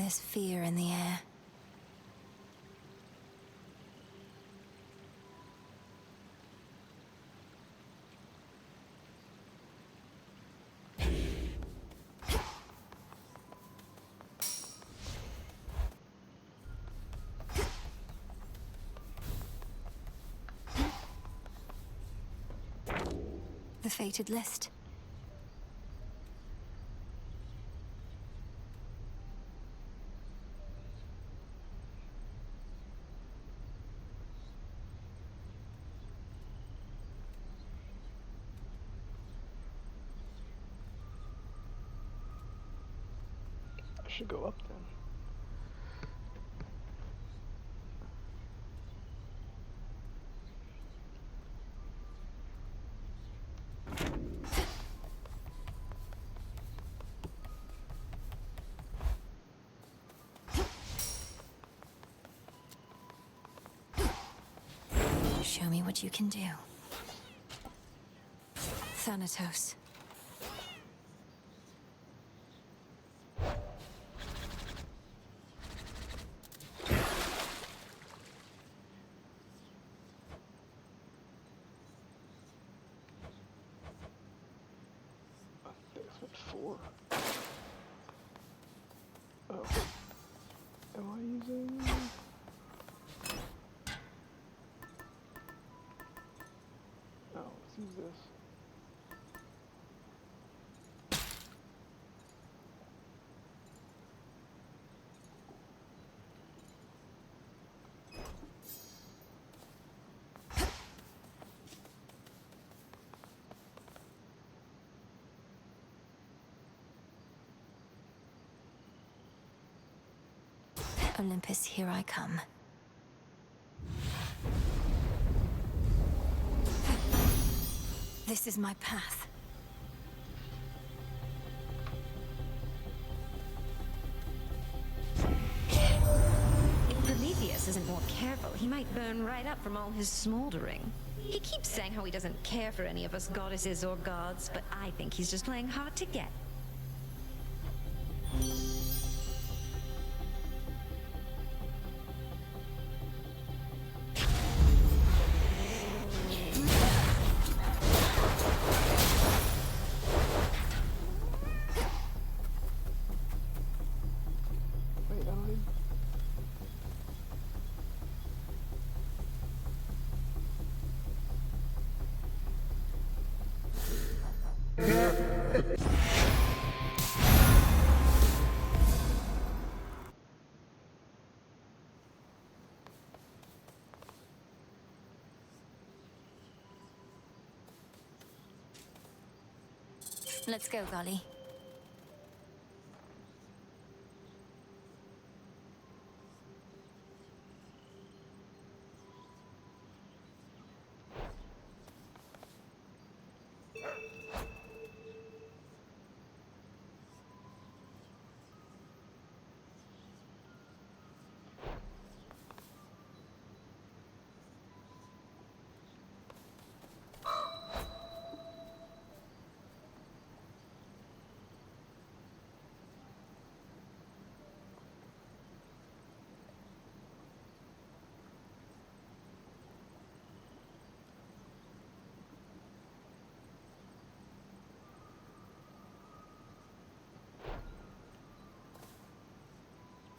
There's fear in the air. The fated list. I should go up then. Show me what you can do. Thanatos. Four. Oh. Am I using... Oh, let's use this. Olympus, here I come. This is my path. If Prometheus isn't more careful, he might burn right up from all his smoldering. He keeps saying how he doesn't care for any of us goddesses or gods, but I think he's just playing hard to get. Let's go, Golly.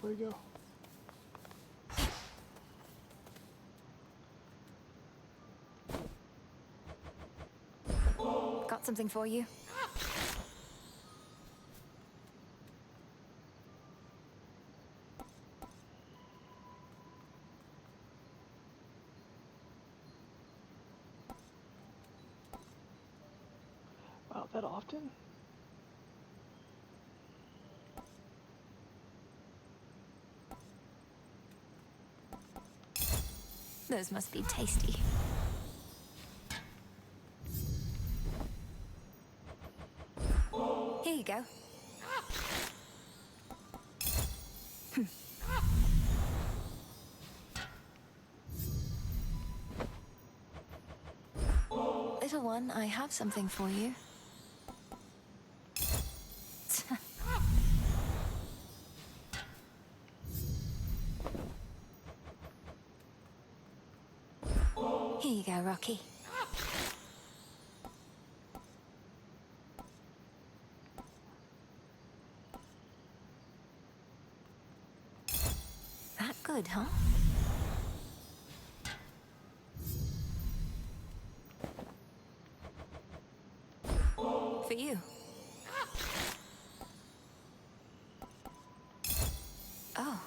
Where'd he go? Got something for you? Wow, that often? Those must be tasty. Here you go. Little one, I have something for you. you go, Rocky. That good, huh? For you. Oh.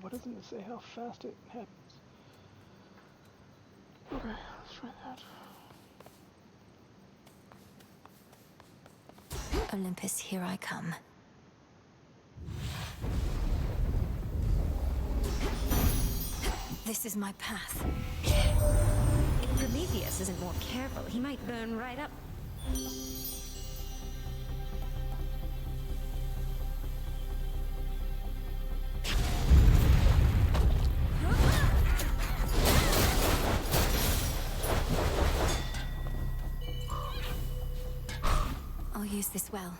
What doesn't it say how fast it happens? Okay, let's try that. Olympus, here I come. This is my path. If Prometheus isn't more careful, he might burn right up. I'll use this well.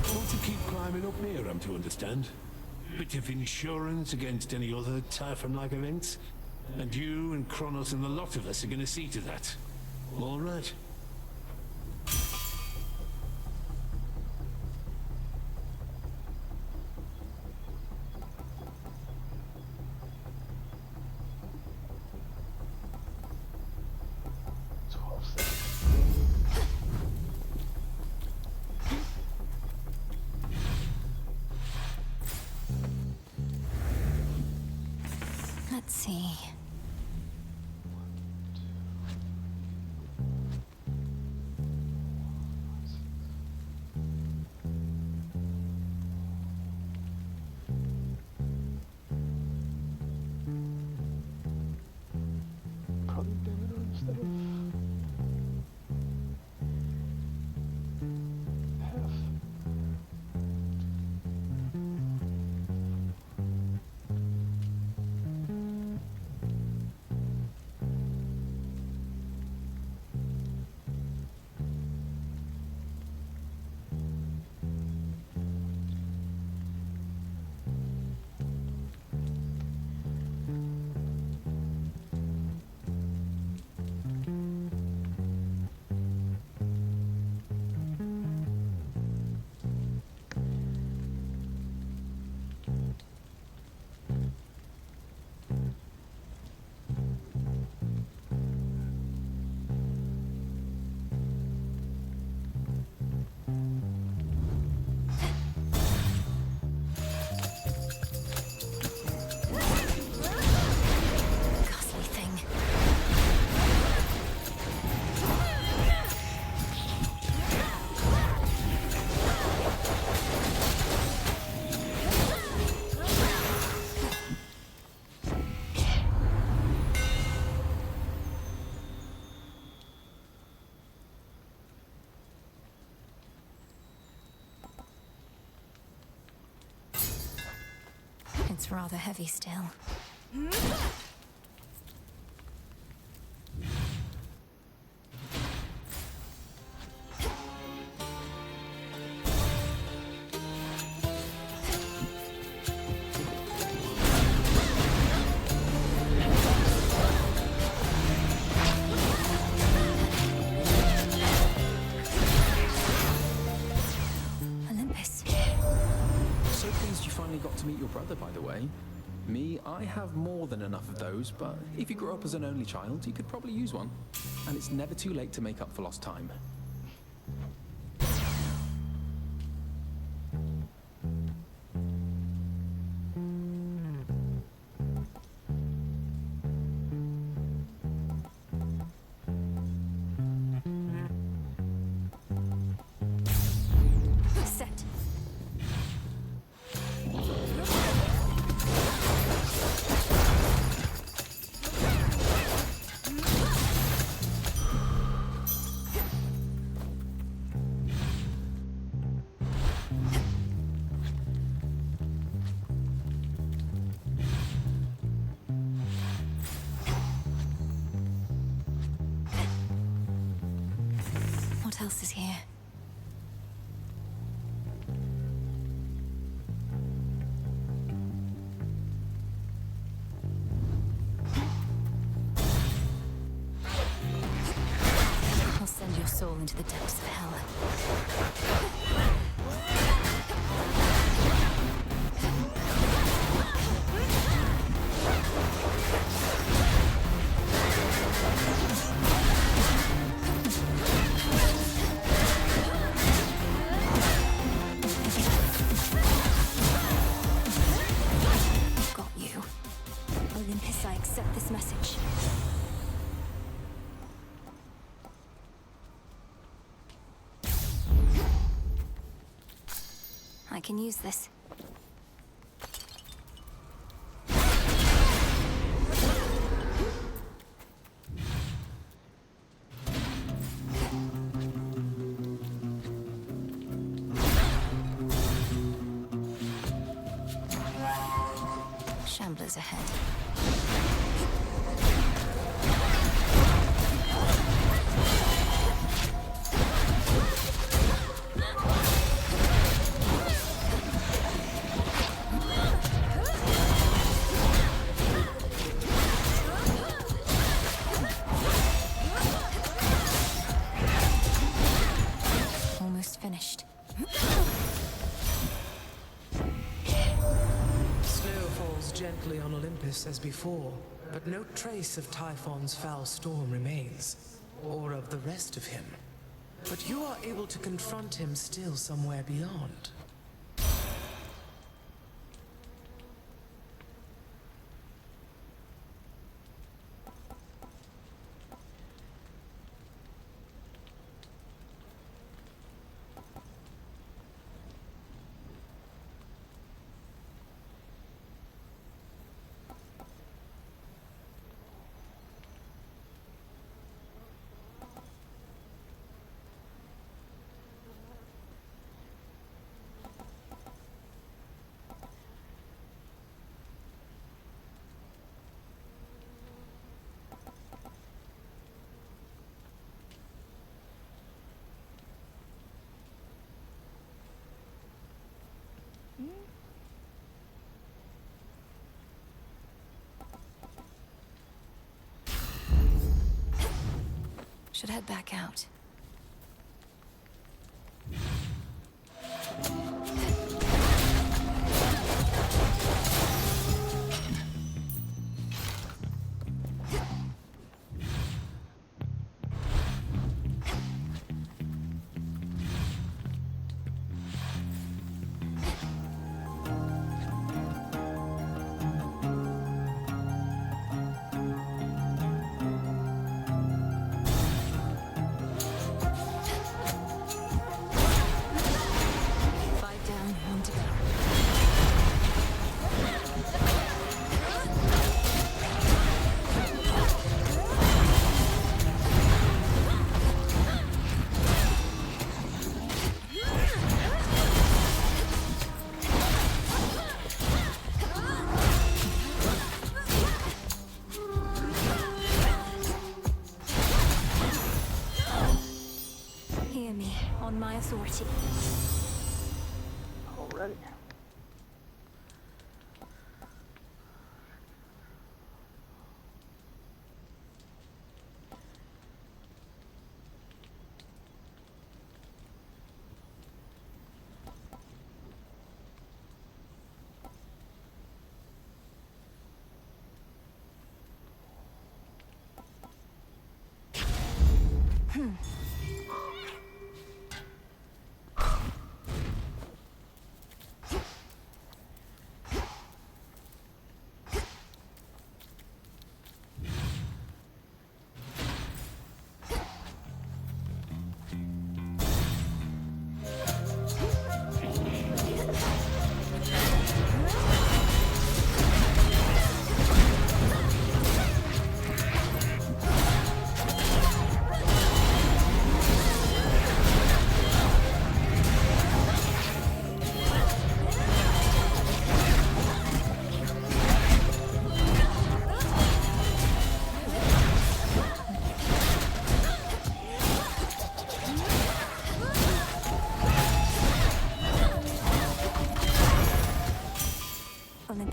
Want to keep climbing up here, I'm to understand. Bit of insurance against any other typhon-like events. And you and Kronos and the lot of us are gonna see to that. All right. Let's see. Probably demeter instead of heph. Ghastly thing. It's rather heavy still. Olympus. So pleased you finally got to meet your brother, by the way. Me, I have more than enough of those, but if you grew up as an only child, you could probably use one. And it's never too late to make up for lost time. else is here? I'll send your soul into the depths of hell. Got you. Olympus, I accept this message. I can use this. Shamblers ahead. Almost finished. Snow falls gently on Olympus as before, but no trace of Typhon's foul storm remains, or of the rest of him. But you are able to confront him still somewhere beyond. Should head back out. My authority. Already.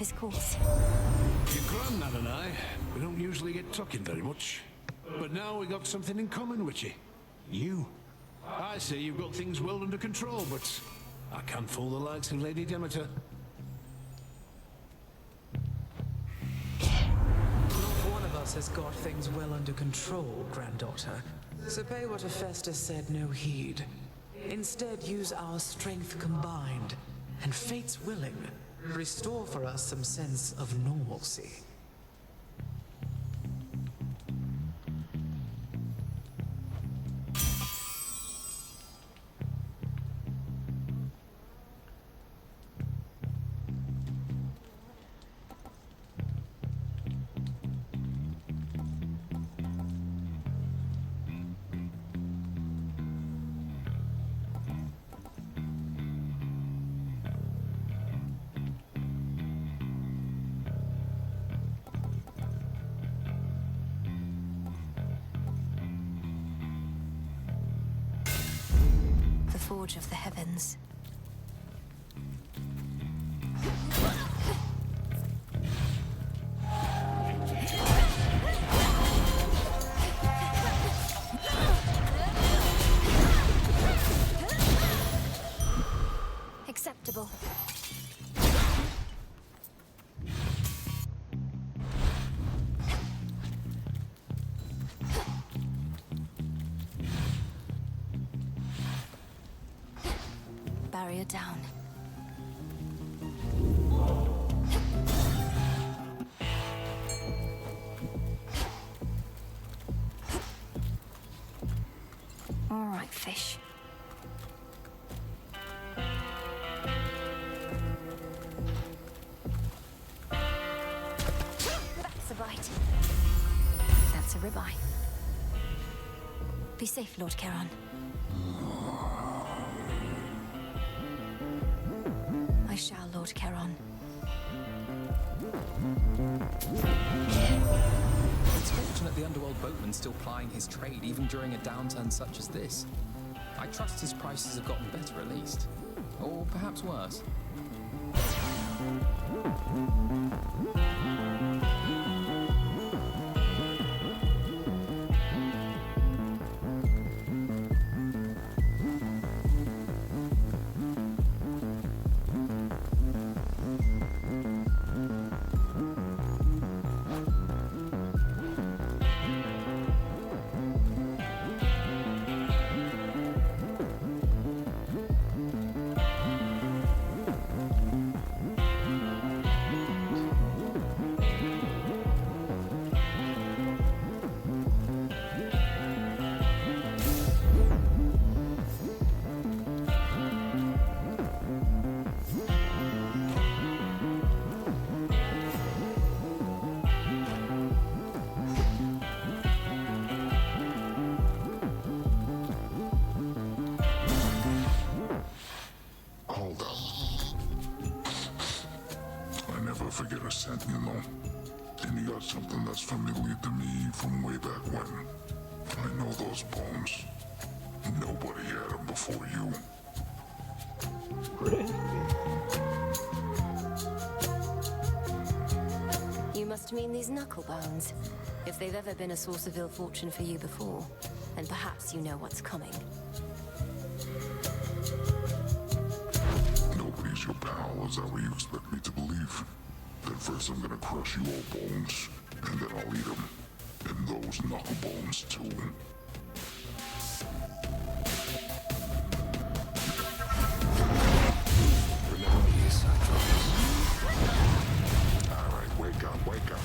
his course. Your granddad and I, we don't usually get talking very much. But now we got something in common, Witchy. You. I say you've got things well under control, but I can't fool the likes of Lady Demeter. Not one of us has got things well under control, granddaughter. So pay what Hephaestus said no heed. Instead, use our strength combined, and fate's willing, restore for us some sense of normalcy. Forge of the heavens. Acceptable. Barrier down. All right, fish. That's a bite. That's a ribeye. Be safe, Lord Charon. I shall, Lord Charon. It's fortunate the underworld boatman's still plying his trade even during a downturn such as this. I trust his prices have gotten better at least. Or perhaps worse. Forget a scent, you know. And you got something that's familiar to me from way back when. I know those bones. Nobody had them before you. Really? You must mean these knuckle bones. If they've ever been a source of ill fortune for you before, then perhaps you know what's coming. Nobody's your pal, is that what you expect me to believe? Then first I'm gonna crush you all bones, and then I'll eat them. And those knuckle bones too. Remember me, Cyclops. Alright, wake up, wake up.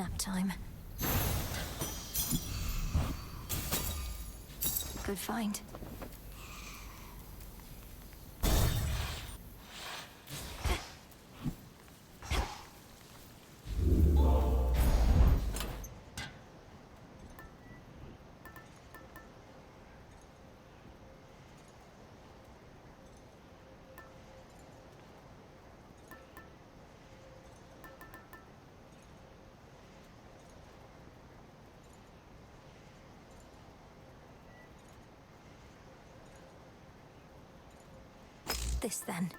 nap time. Good find. This then.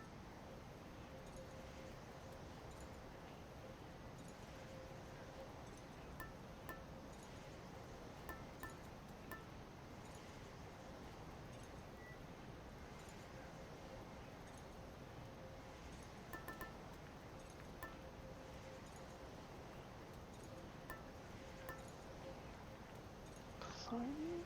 Signing?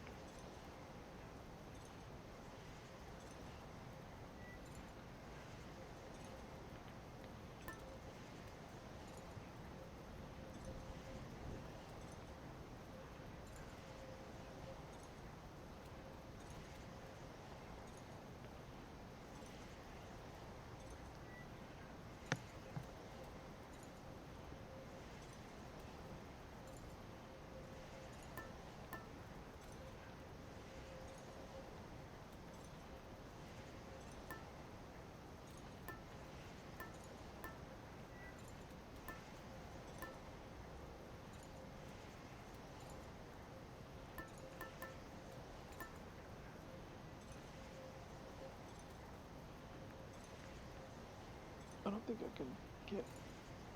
I don't think I can get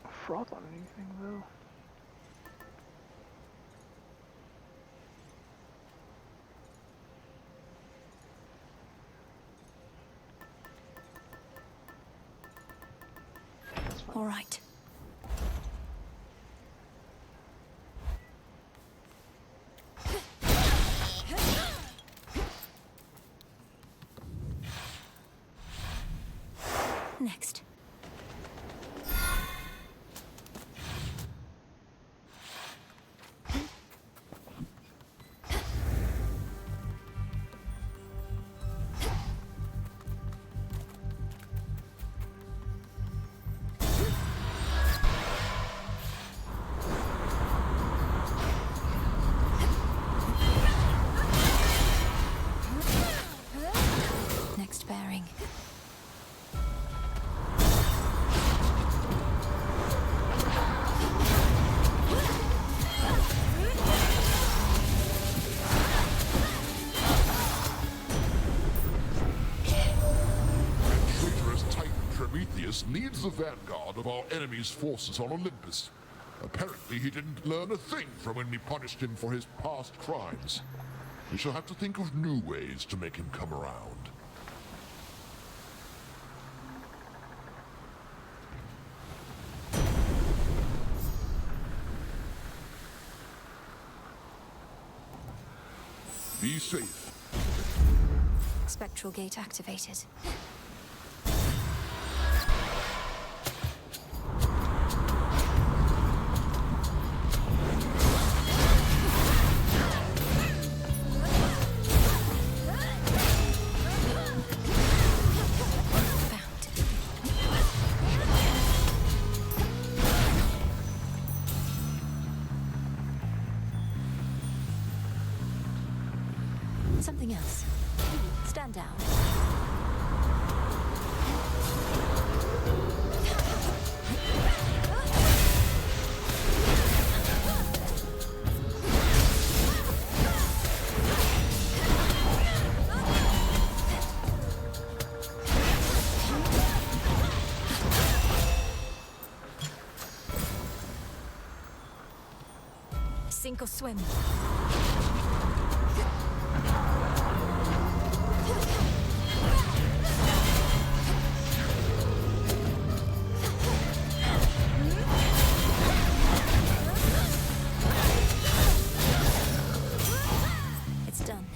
froth on anything though. That's fine. All right. Next. Next bearing. Traitorous Titan Prometheus leads the vanguard of our enemy's forces on Olympus. Apparently he didn't learn a thing from when we punished him for his past crimes. We shall have to think of new ways to make him come around. Be safe. Spectral gate activated. Something else. Stand down. Sink or swim. It's done.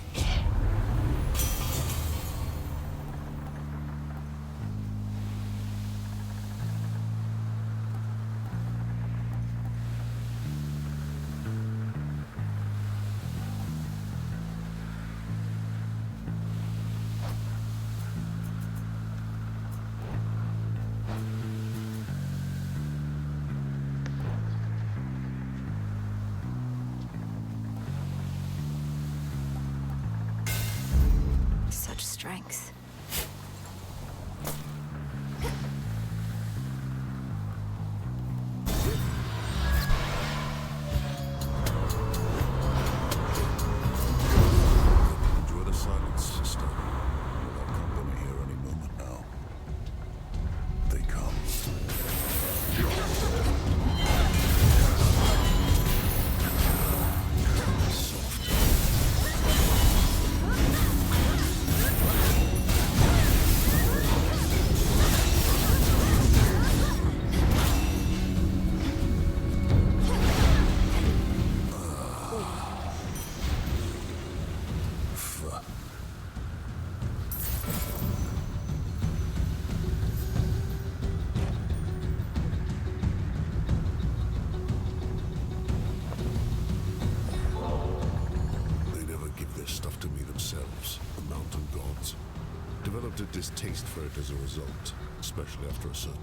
developed a distaste for it as a result, especially after a certain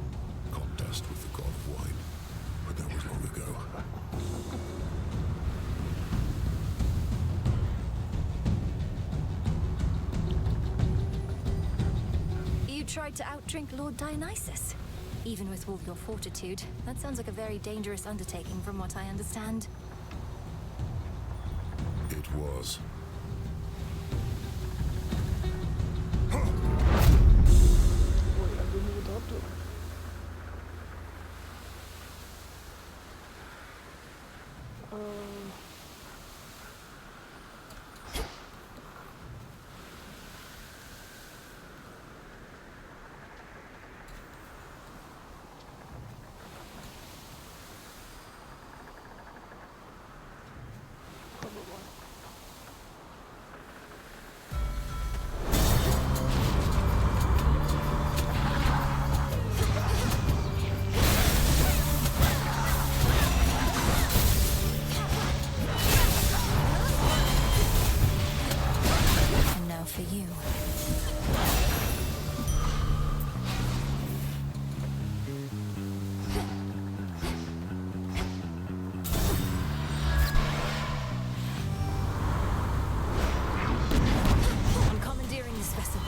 contest with the god of wine. But that was long ago. You tried to outdrink Lord Dionysus? Even with all your fortitude, that sounds like a very dangerous undertaking from what I understand. It was. Wait, I didn't even talk to him. Probably. And now for you. I'm commandeering this vessel.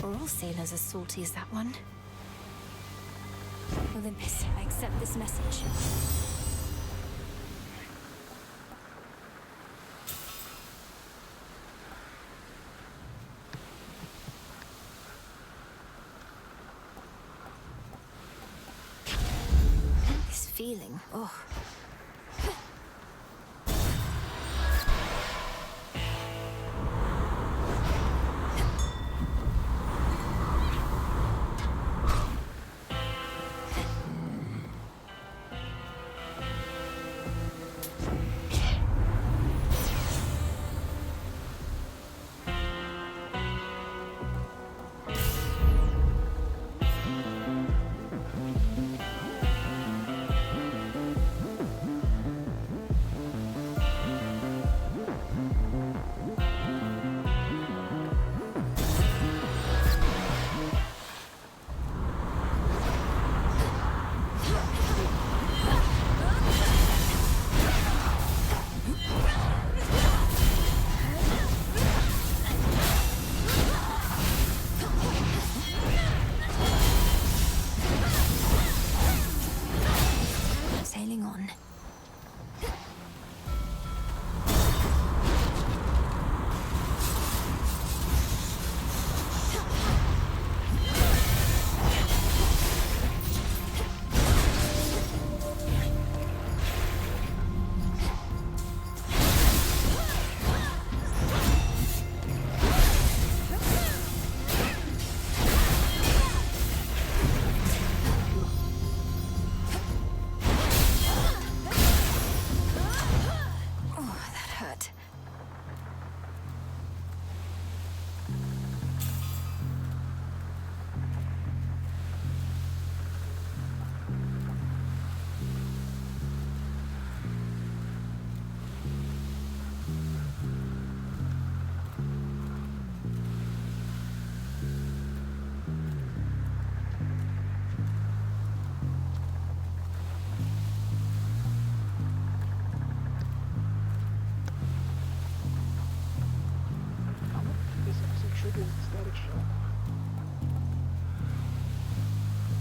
Are all sailors as salty as that one? Olympus, I accept this message. This feeling, oh. Sailing on. Oh, that hurt. This actually triggered the static shock.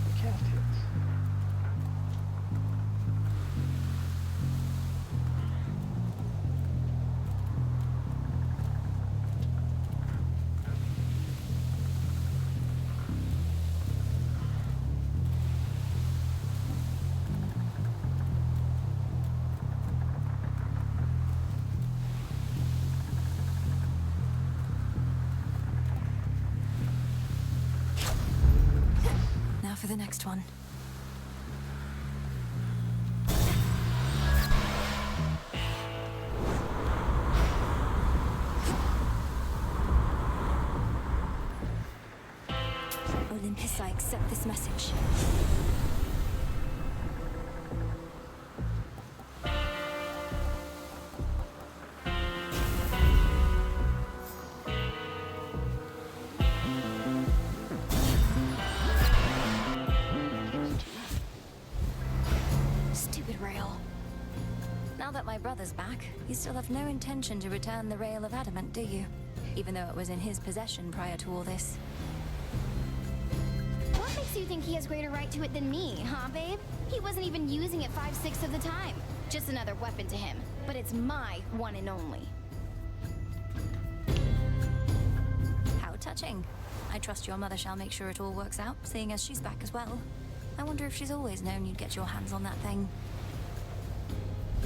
The cast hits. for the next one. Olympus, I accept this message. Stupid rail. Now that my brother's back, you still have no intention to return the rail of adamant, do you? Even though it was in his possession prior to all this. What makes you think he has greater right to it than me, huh, babe? He wasn't even using it 5/6 of the time. Just another weapon to him. But it's my one and only. How touching. I trust your mother shall make sure it all works out, seeing as she's back as well. I wonder if she's always known you'd get your hands on that thing.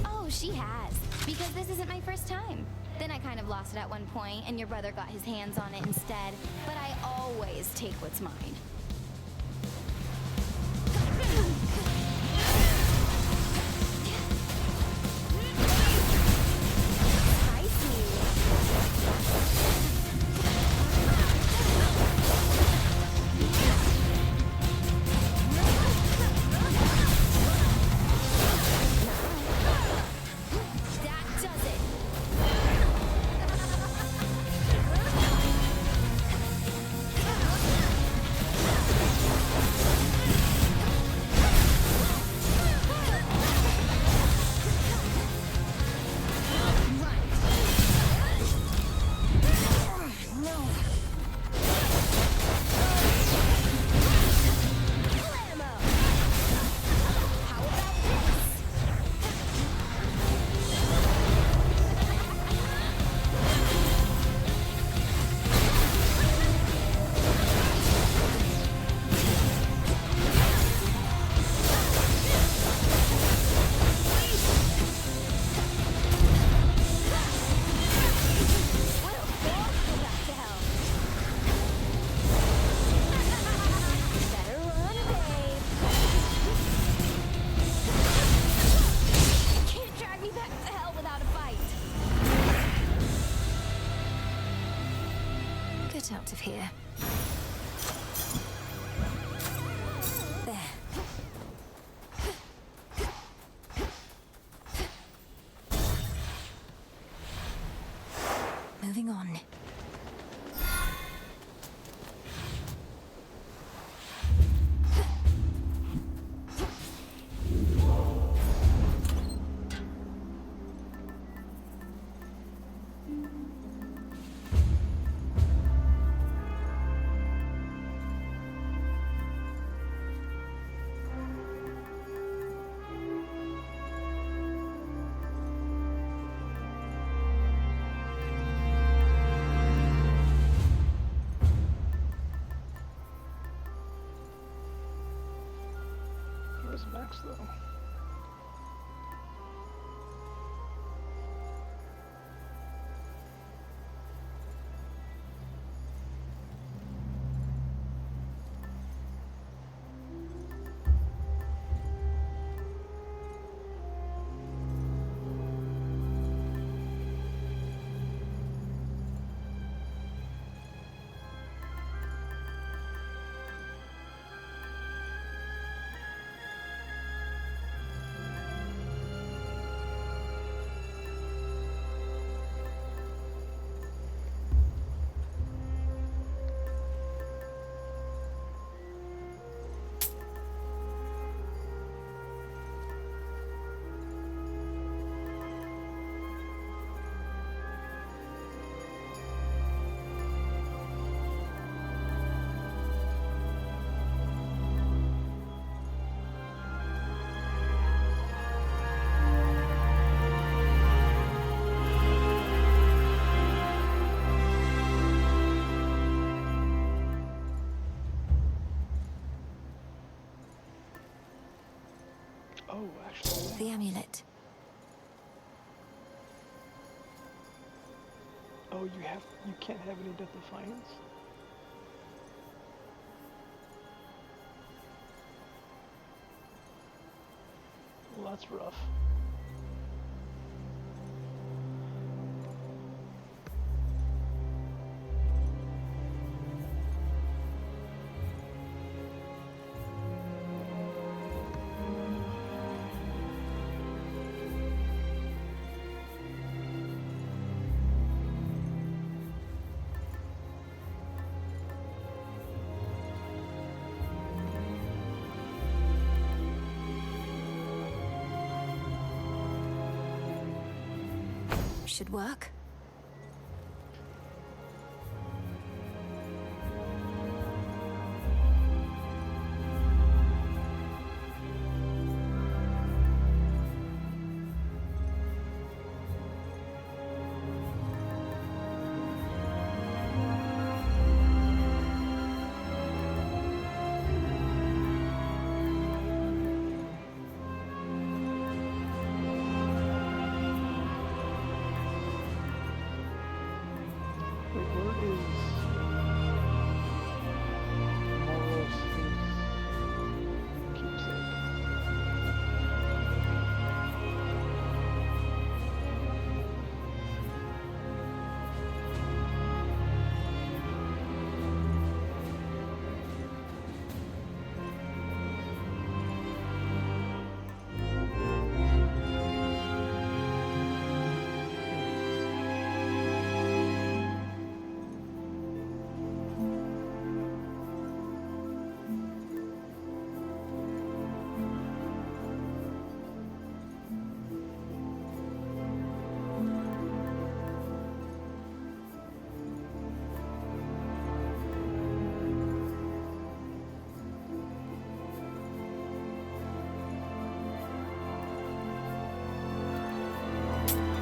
Oh, she has. Because this isn't my first time. Then I kind of lost it at one point, and your brother got his hands on it instead. But I always take what's mine. Out of here. There. Moving on. Where's Max though? Oh, actually. The amulet. Oh, you can't have any death defiance? that's rough. Should work. Wait, where is moros keepsake?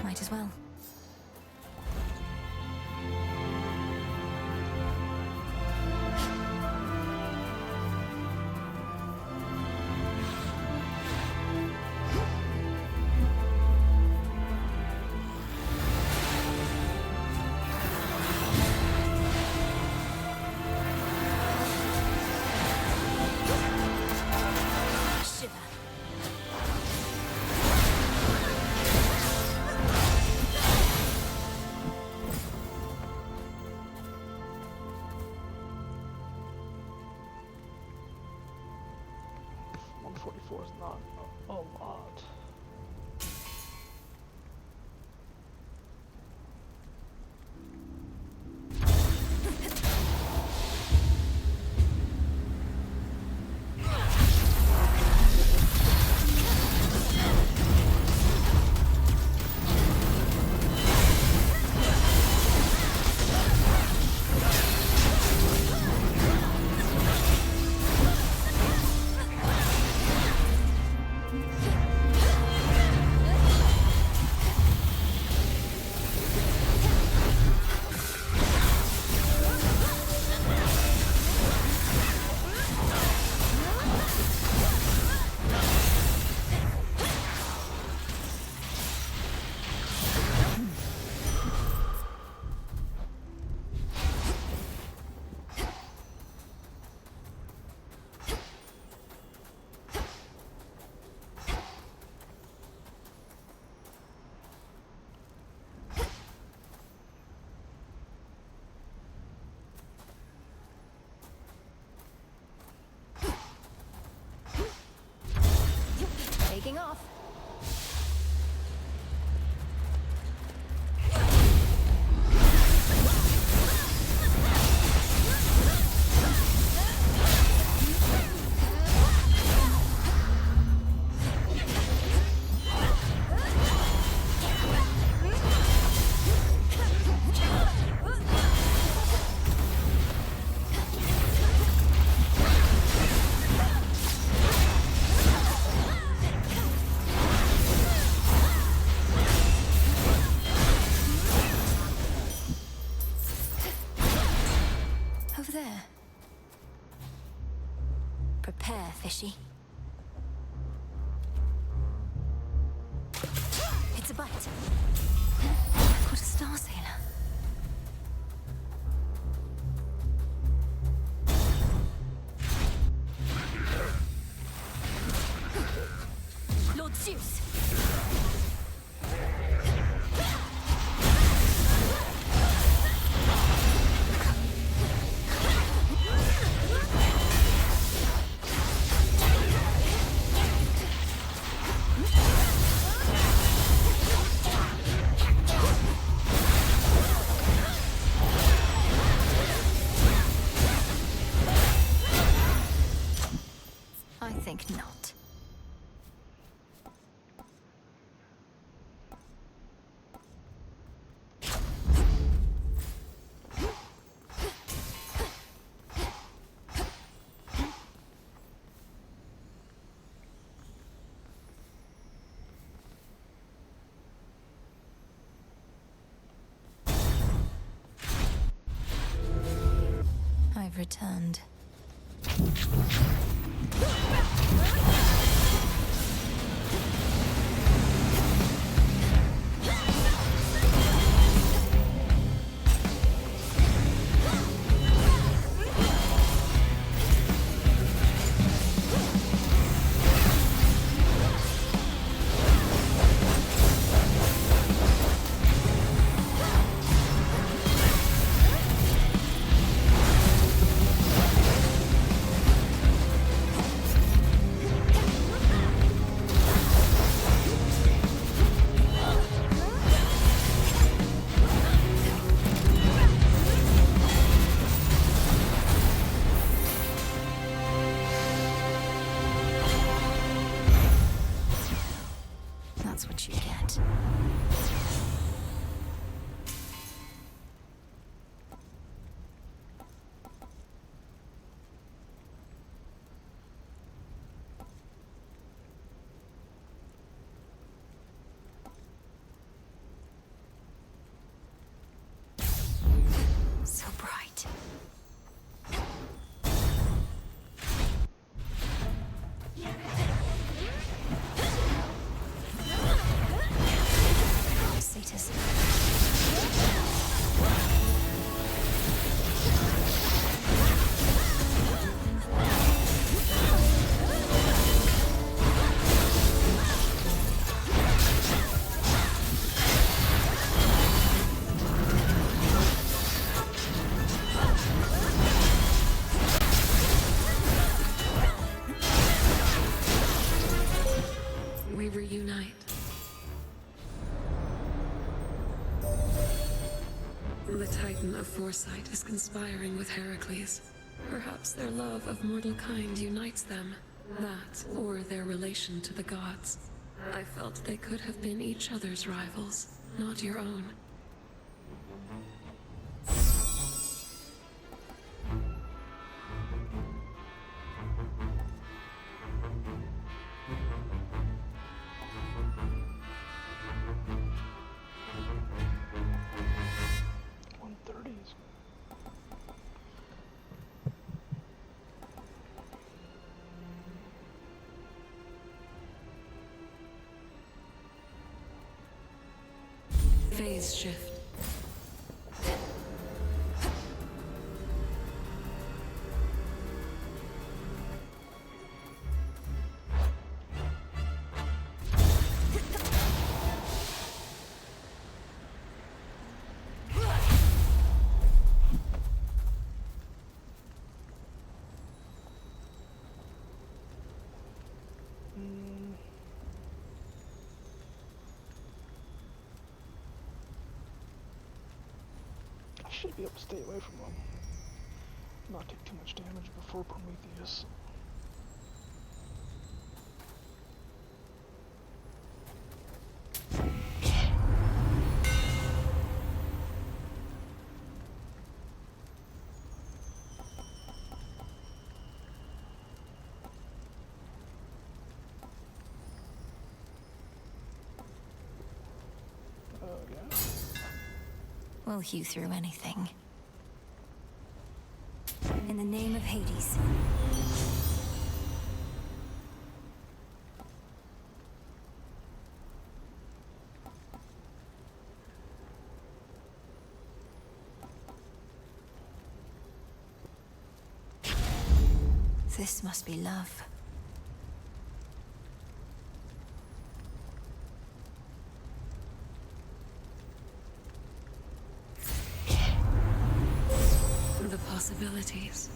Might as well. Shiver. 144 is not a lot. Taking off. Over there. Prepare, fishy. It's a bite. I've got a star sailor. Lord Zeus! returned. That's what you get. So bright. Satyrs. We reunite. The Titan of Foresight is conspiring with Heracles. Perhaps their love of mortal kind unites them. That, or their relation to the gods. I felt they could have been each other's rivals, not your own. Phase shift. I should be able to stay away from them. Not take too much damage before Prometheus. Yeah. We'll hew through anything. In the name of Hades. This must be love. The possibilities.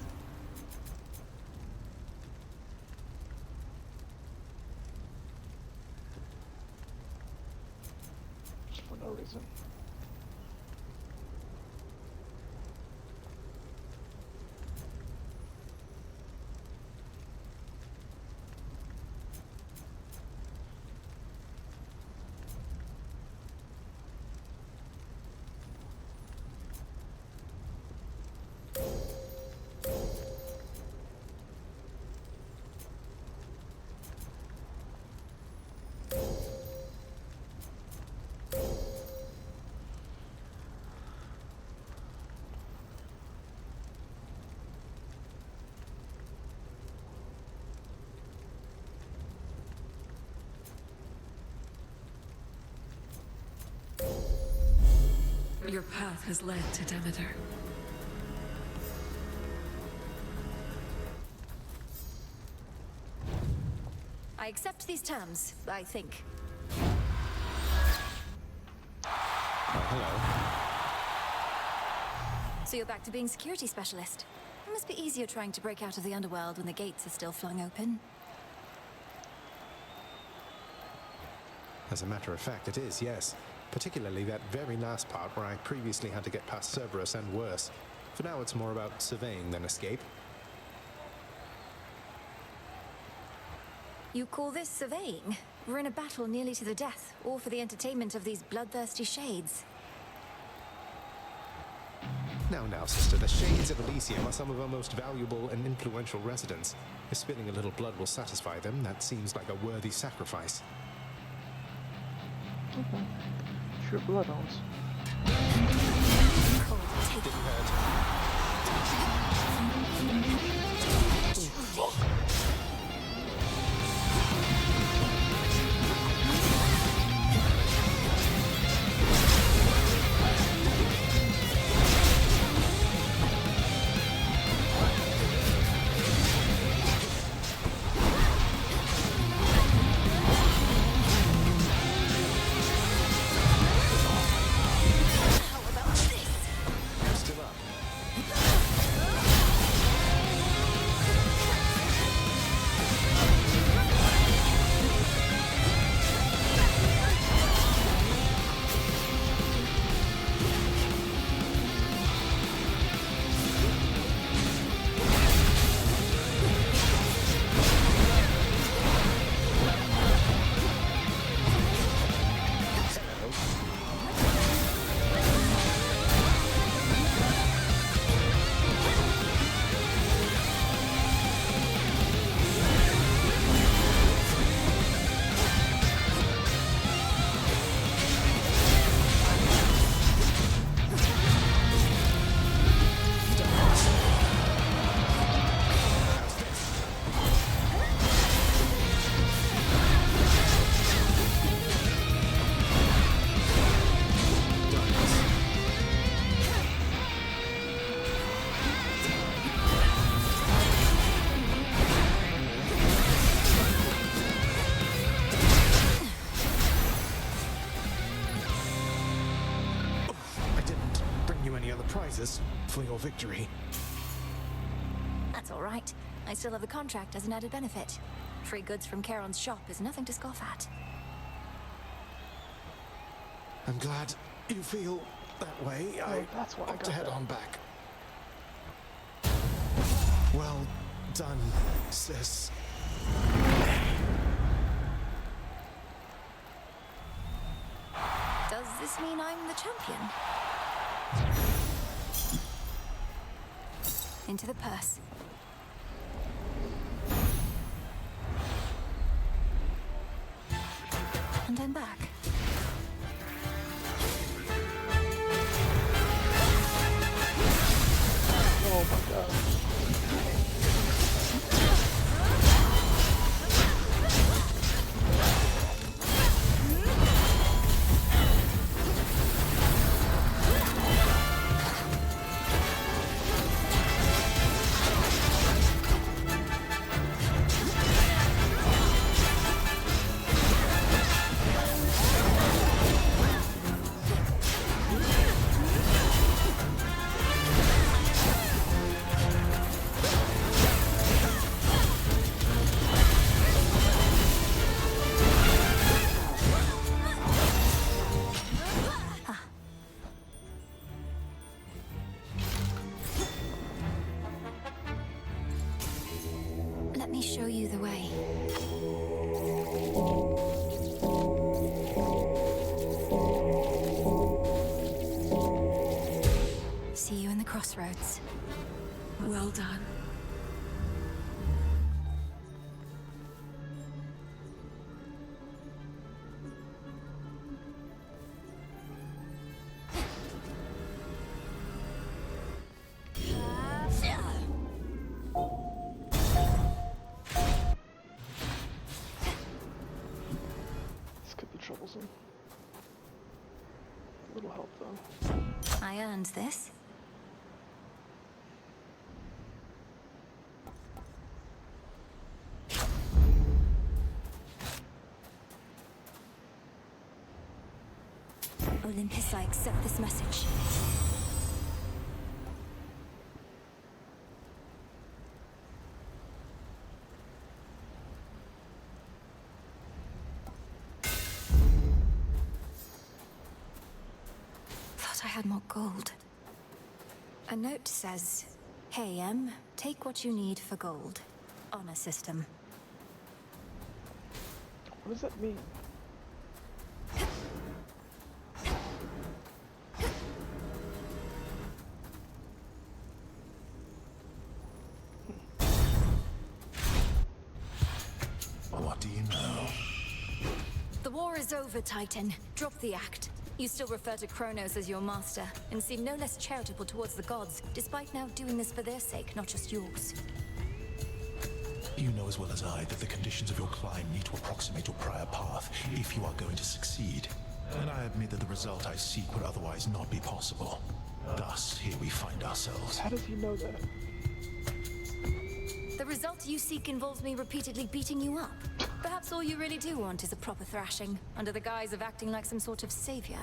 Just for no reason. Your path has led to Demeter. I accept these terms, I think. Hello. So you're back to being security specialist. It must be easier trying to break out of the underworld when the gates are still flung open. As a matter of fact, it is, yes. Particularly that very last part where I previously had to get past Cerberus and worse. For now, it's more about surveying than escape. You call this surveying? We're in a battle nearly to the death, all for the entertainment of these bloodthirsty shades. Now, sister, the Shades of Elysium are some of our most valuable and influential residents. If spilling a little blood will satisfy them, that seems like a worthy sacrifice. Okay. Sure, blood owns. Didn't hurt. Still up. Prizes for your victory. That's all right. I still have the contract as an added benefit. Free goods from Charon's shop is nothing to scoff at. I'm glad you feel that way. That's why I hope got to head that. on back. Well done, sis. Does this mean I'm the champion? Into the purse. And I'm back. Oh my god. Let me show you the way. See you in the crossroads. Well done. This could be troublesome. A little help though. I earned this. Olympus, I accept this message. Thought I had more gold. A note says, "Hey, take what you need for gold. Honor system." What does that mean? What do you know? The war is over, Titan. Drop the act. You still refer to Kronos as your master, and seem no less charitable towards the gods, despite now doing this for their sake, not just yours. You know as well as I that the conditions of your climb need to approximate your prior path if you are going to succeed. And I admit that the result I seek would otherwise not be possible. Thus, here we find ourselves. How does he know that? The result you seek involves me repeatedly beating you up. Perhaps all you really do want is a proper thrashing, under the guise of acting like some sort of savior.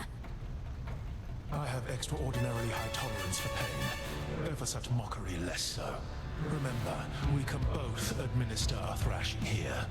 I have extraordinarily high tolerance for pain. Over such mockery, less so. Remember, we can both administer a thrashing here.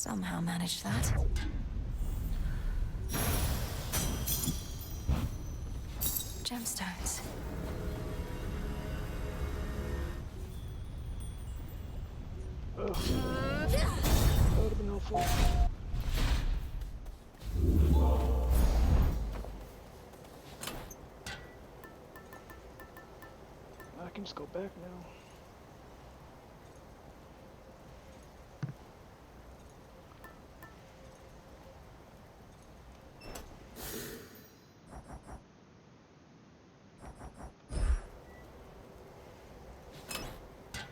Somehow managed that. Gemstones. Ugh. That would have been helpful. I can just go back now.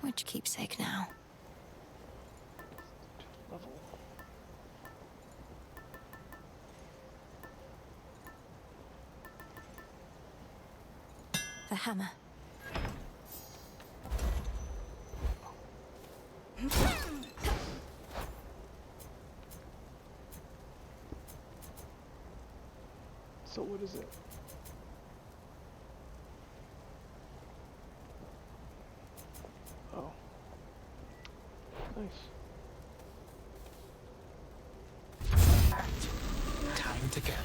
Which keepsake now? Level. The hammer. So what is it? Oh. Nice. Time to get.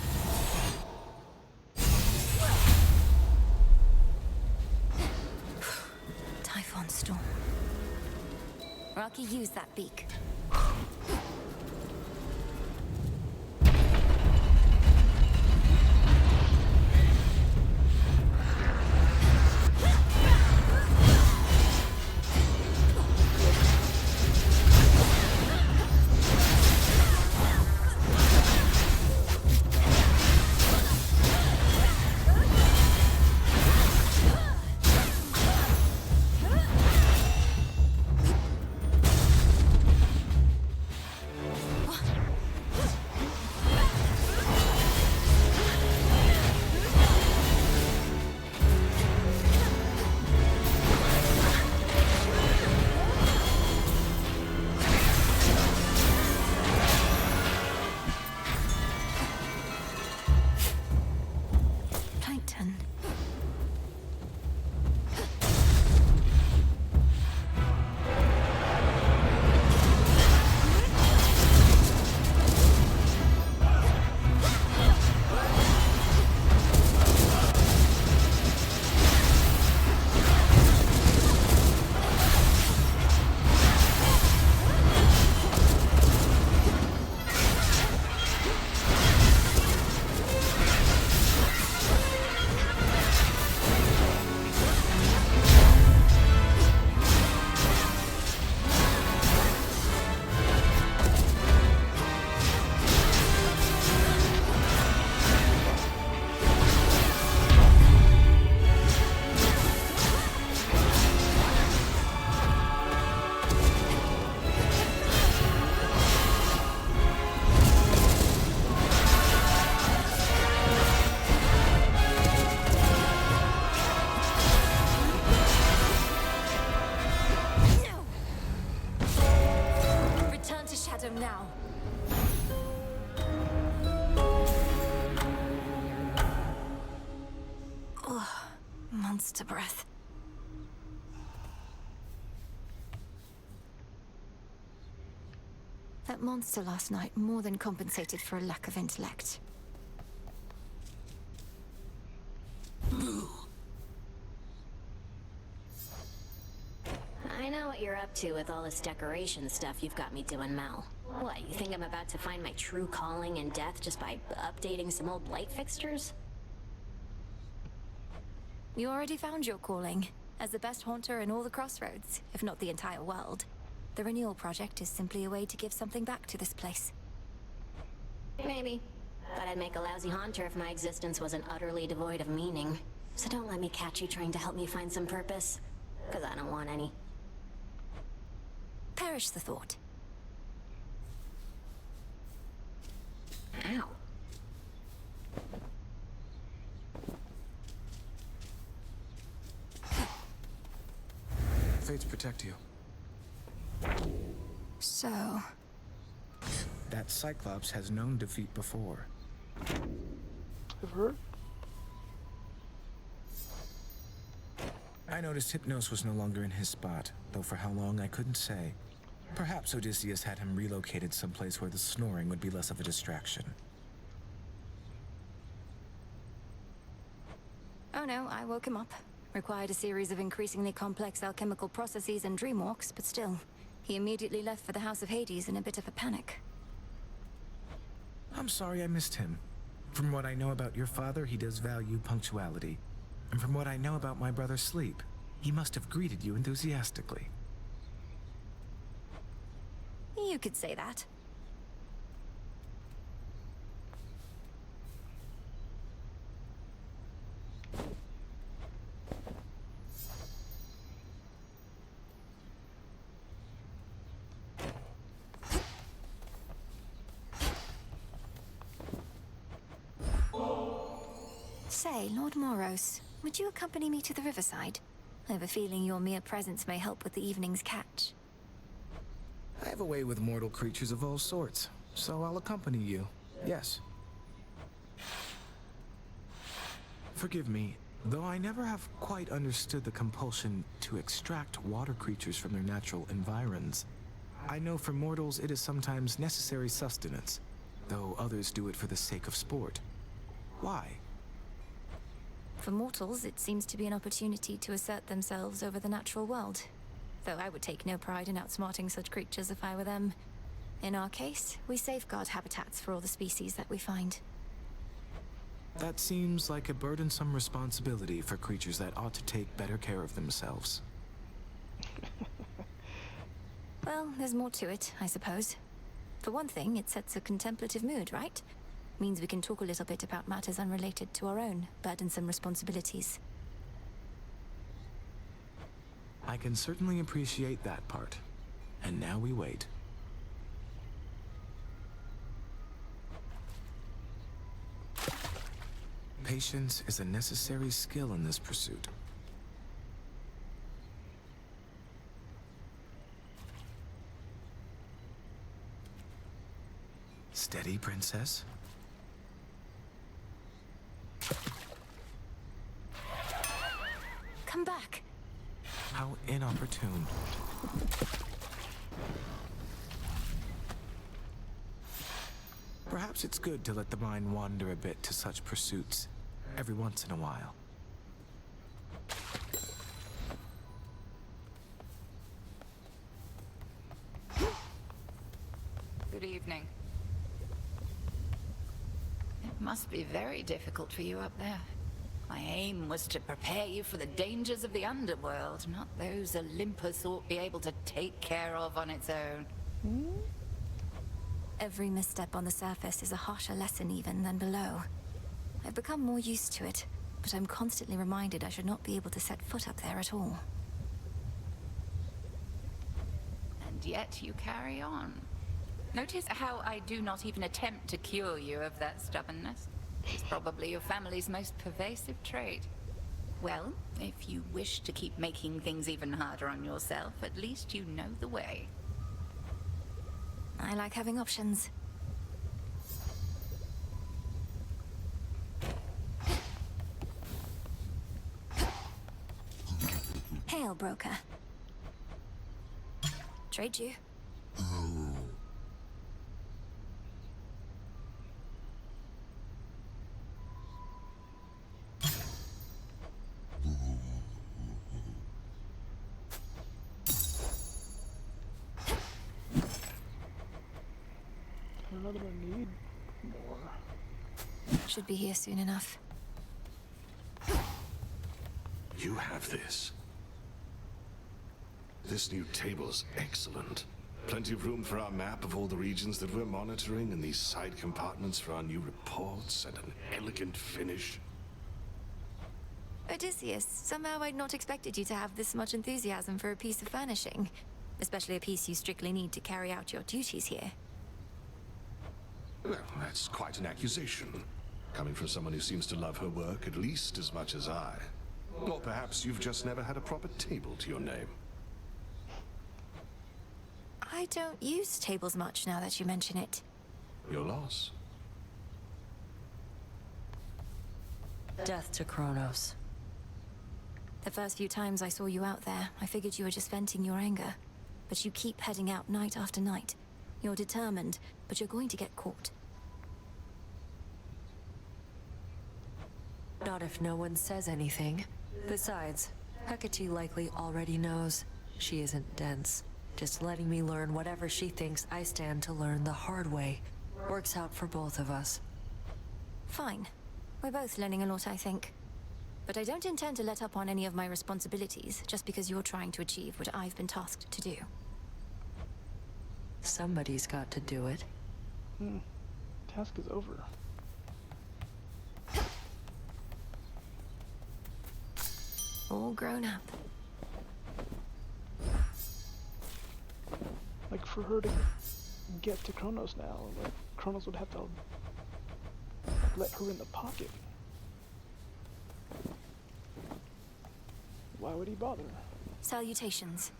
Typhon storm. Rocky, use that beak. Now. Ugh, monster breath. That monster last night more than compensated for a lack of intellect. I know what you're up to with all this decoration stuff you've got me doing, Mel. What, you think I'm about to find my true calling in death just by updating some old light fixtures? You already found your calling, as the best haunter in all the crossroads, if not the entire world. The renewal project is simply a way to give something back to this place. Maybe. But I'd make a lousy haunter if my existence wasn't utterly devoid of meaning. So don't let me catch you trying to help me find some purpose. Because I don't want any. Perish the thought. Ow. Fates protect you. So... That Cyclops has known defeat before. I've heard. I noticed Hypnos was no longer in his spot, though for how long I couldn't say. Perhaps Odysseus had him relocated someplace where the snoring would be less of a distraction. Oh no, I woke him up. Required a series of increasingly complex alchemical processes and dream walks, but still, he immediately left for the House of Hades in a bit of a panic. I'm sorry I missed him. From what I know about your father, he does value punctuality. And from what I know about my brother Sleep, he must have greeted you enthusiastically. You could say that. Say, Lord Moros, would you accompany me to the riverside? I have a feeling your mere presence may help with the evening's catch. I have a way with mortal creatures of all sorts, so I'll accompany you. Yes. Forgive me, though I never have quite understood the compulsion to extract water creatures from their natural environs. I know for mortals it is sometimes necessary sustenance, though others do it for the sake of sport. Why? For mortals, it seems to be an opportunity to assert themselves over the natural world. Though I would take no pride in outsmarting such creatures if I were them. In our case, we safeguard habitats for all the species that we find. That seems like a burdensome responsibility for creatures that ought to take better care of themselves. Well, there's more to it, I suppose. For one thing, it sets a contemplative mood, right? Means we can talk a little bit about matters unrelated to our own burdensome responsibilities. I can certainly appreciate that part. And now we wait. Patience is a necessary skill in this pursuit. Steady, princess. Come back. How inopportune. Perhaps it's good to let the mind wander a bit to such pursuits every once in a while. Good evening. It must be very difficult for you up there. My aim was to prepare you for the dangers of the underworld, not those Olympus ought be able to take care of on its own. Every misstep on the surface is a harsher lesson even than below. I've become more used to it, but I'm constantly reminded I should not be able to set foot up there at all. And yet you carry on. Notice how I do not even attempt to cure you of that stubbornness. It's probably your family's most pervasive trait. Well, if you wish to keep making things even harder on yourself, at least you know the way. I like having options. Hail, broker. Trade you. Another I need more. Should be here soon enough. You have this. This new table's excellent. Plenty of room for our map of all the regions that we're monitoring, and these side compartments for our new reports, and an elegant finish. Odysseus, somehow I'd not expected you to have this much enthusiasm for a piece of furnishing. Especially a piece you strictly need to carry out your duties here. Well, that's quite an accusation. Coming from someone who seems to love her work at least as much as I. Or perhaps you've just never had a proper table to your name. I don't use tables much now that you mention it. Your loss. Death to Kronos. The first few times I saw you out there, I figured you were just venting your anger. but you keep heading out night after night. You're determined, but you're going to get caught. Not if no one says anything. Besides, Hecate likely already knows. She isn't dense. Just letting me learn whatever she thinks I stand to learn the hard way. Works out for both of us. Fine. We're both learning a lot, I think. But I don't intend to let up on any of my responsibilities just because you're trying to achieve what I've been tasked to do. Somebody's got to do it. Task is over. All grown up. Like, for her to get to Kronos now, like, Kronos would have to let her in the pocket. Why would he bother? Salutations.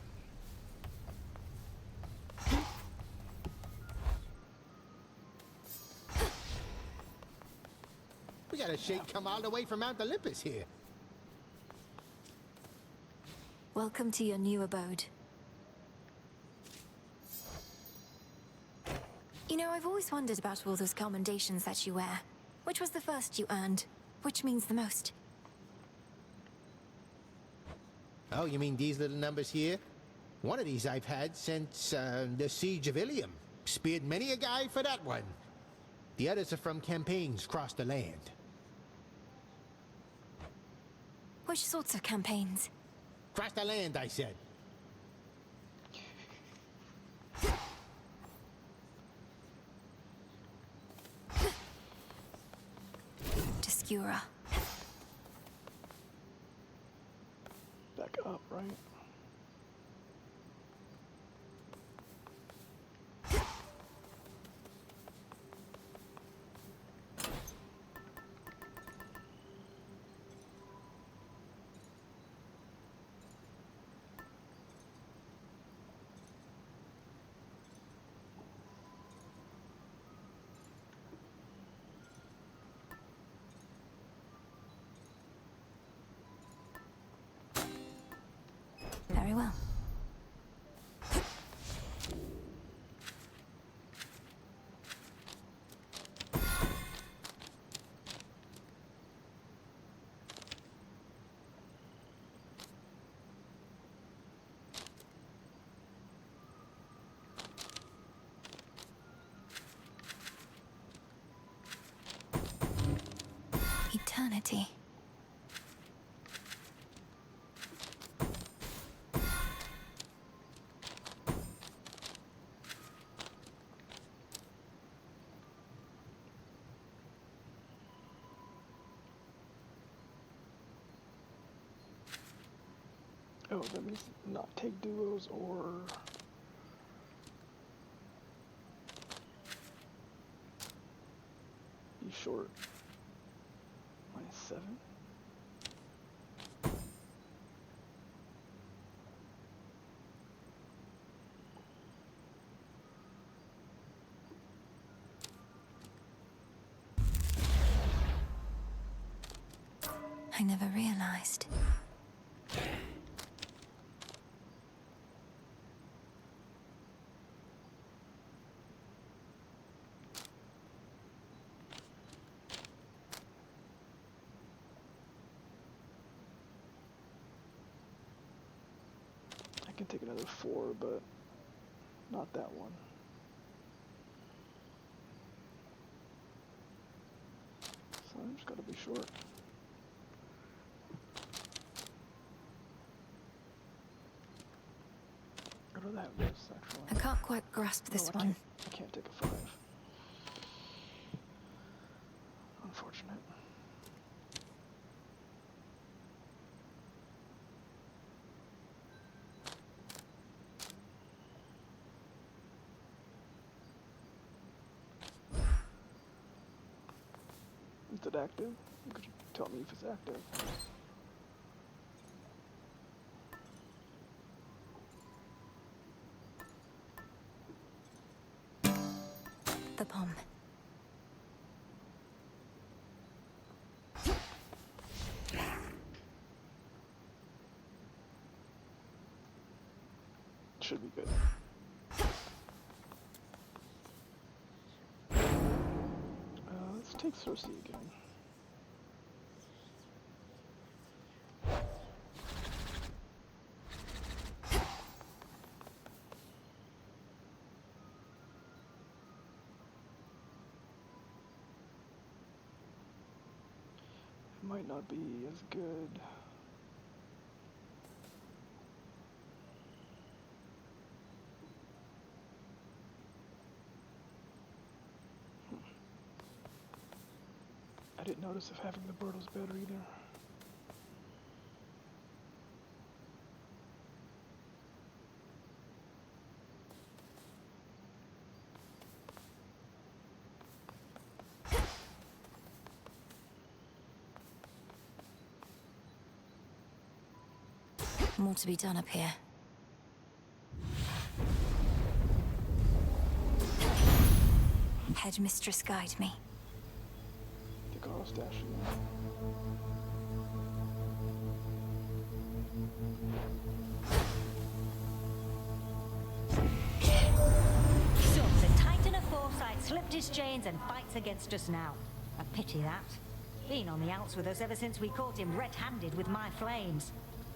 We got a sheik come all the way from Mount Olympus here. Welcome to your new abode. You know, I've always wondered about all those commendations that you wear. Which was the first you earned? Which means the most? Oh, you mean these little numbers here? One of these I've had since the Siege of Ilium. Speared many a guy for that one. The others are from campaigns across the land. Which sorts of campaigns? Across the land, I said. Obscura. Back up, right? Very well. Eternity. Oh, that means not take duos or... be short. -7? I never realized. I can take another 4, but not that one. So I'm just gotta be short. I'd rather have this, actually. I can't quite grasp this one. I can't take a 5. Unfortunate. Is it active? Could you tell me if it's active? The bomb. should be good. Let's take Circe again. It might not be as good. I didn't notice if having the bird was better either. More to be done up here. Headmistress, guide me. The goddess dashing. So, the Titan of Foresight slipped his chains and fights against us now. A pity that. Been on the outs with us ever since we caught him red-handed with my flames.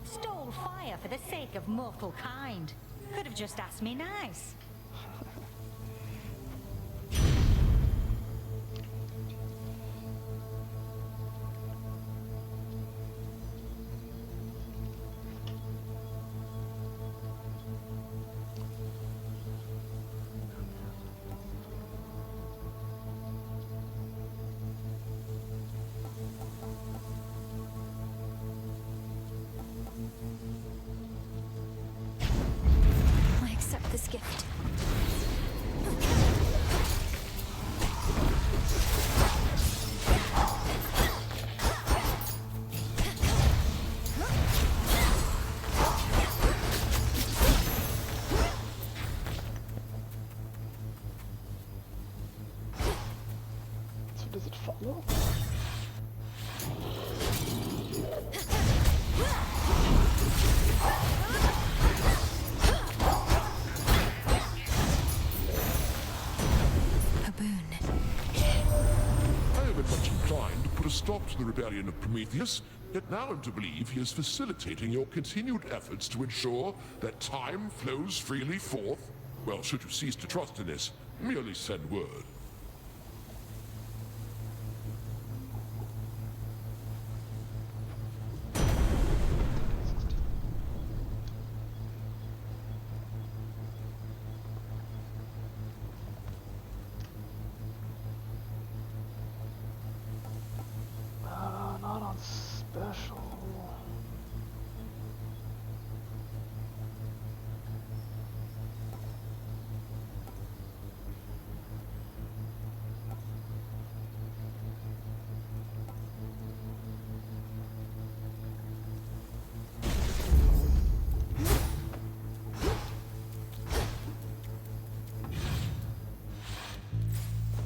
Stole fire for the sake of mortal kind. Could have just asked me nice. I accept this gift. So does it follow? I have been much inclined to put a stop to the rebellion of Prometheus, yet now I'm to believe he is facilitating your continued efforts to ensure that time flows freely forth. Well, should you cease to trust in this, merely send word. Not on special.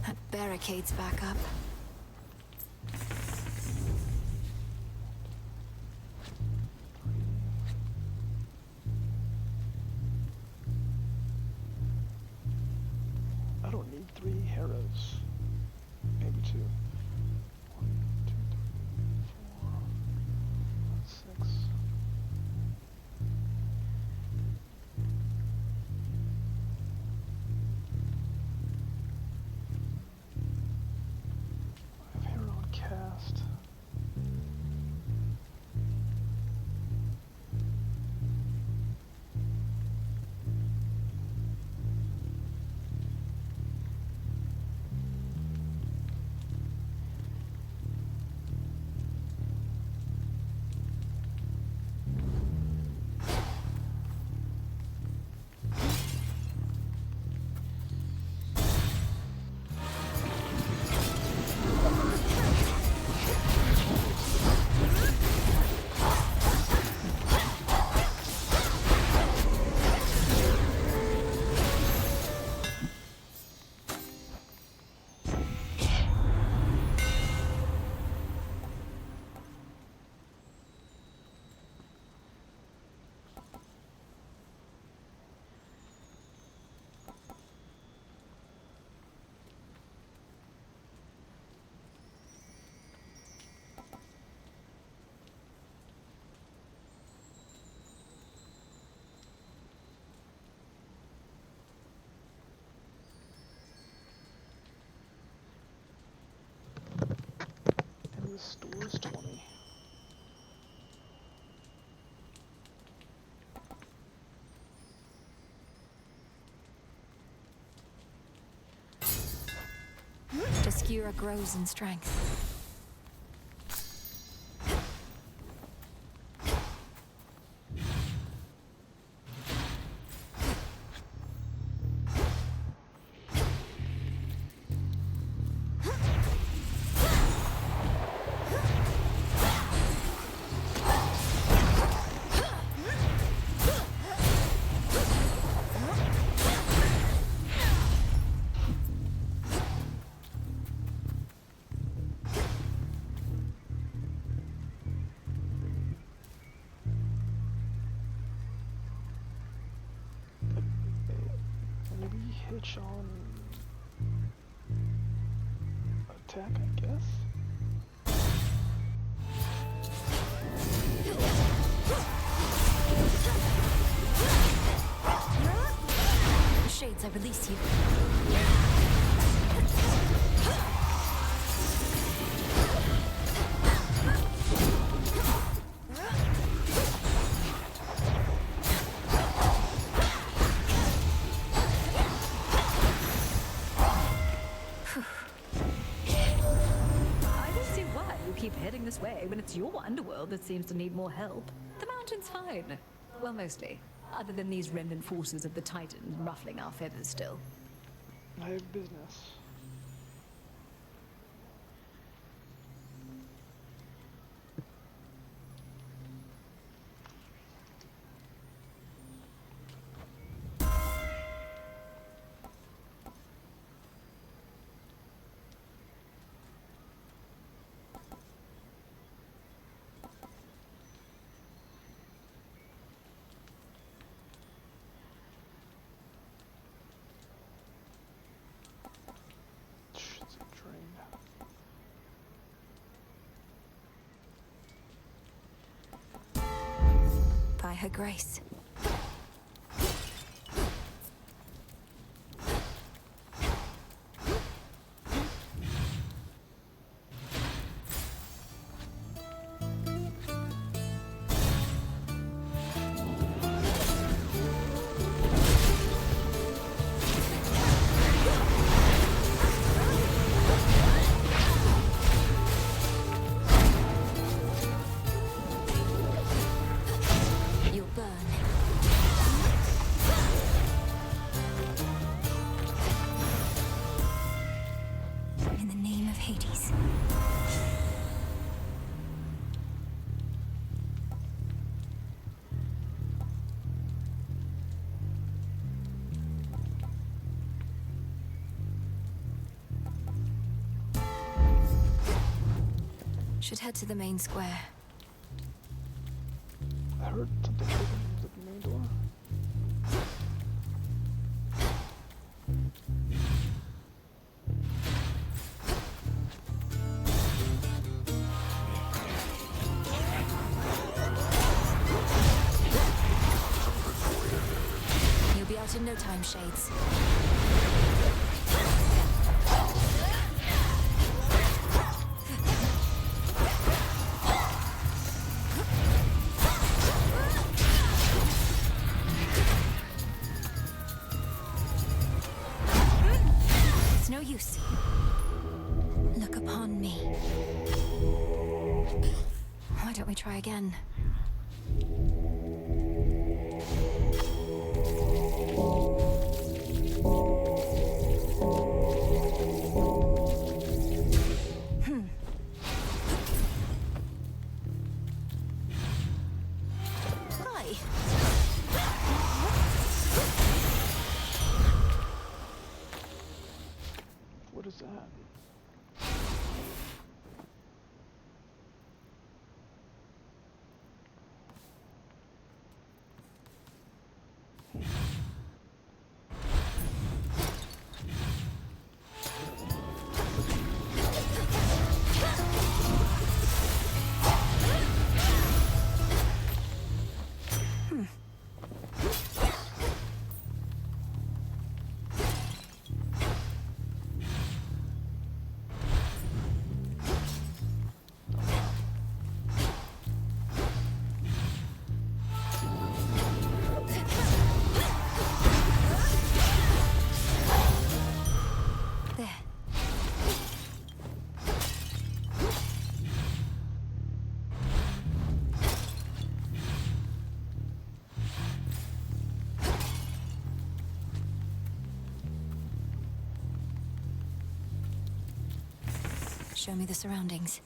That barricade's back up. I don't need 3 heras. Maybe 2. 1, 2, 3, 4, 6. I have hera on cast. is 20. Skura grows in strength. Maybe hitch on attack, I guess. Shades, I release you. This way when it's your underworld that seems to need more help. The mountain's fine. Well, mostly. Other than these remnant forces of the Titans ruffling our feathers still. I have business. By her grace. Should head to the main square. I heard something open at the main door. You'll be out in no time, Shades. Look upon me. Why don't we try again? What is that? Show me the surroundings.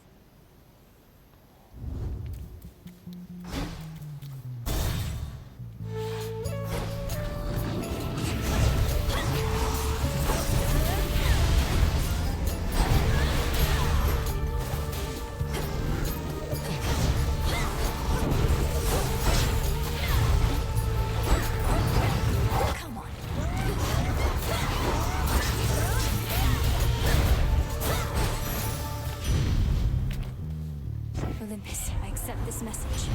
Olympus, I accept this message.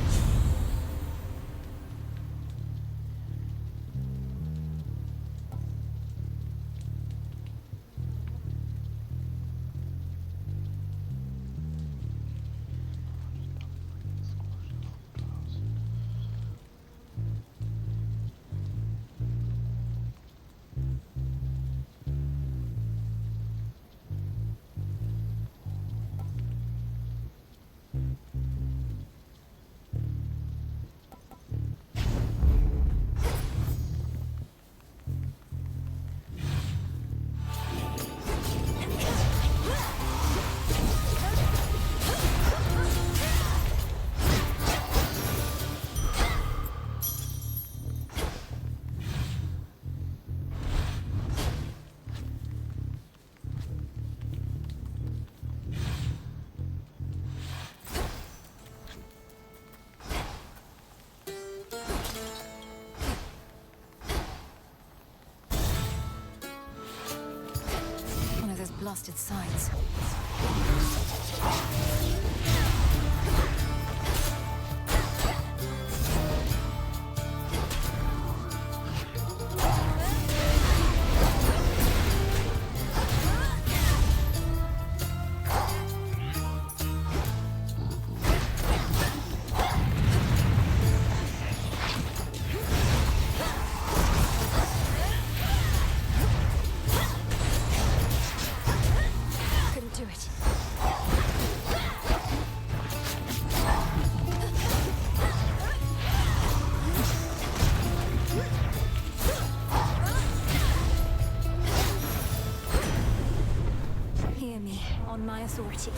Blasted signs. My authority.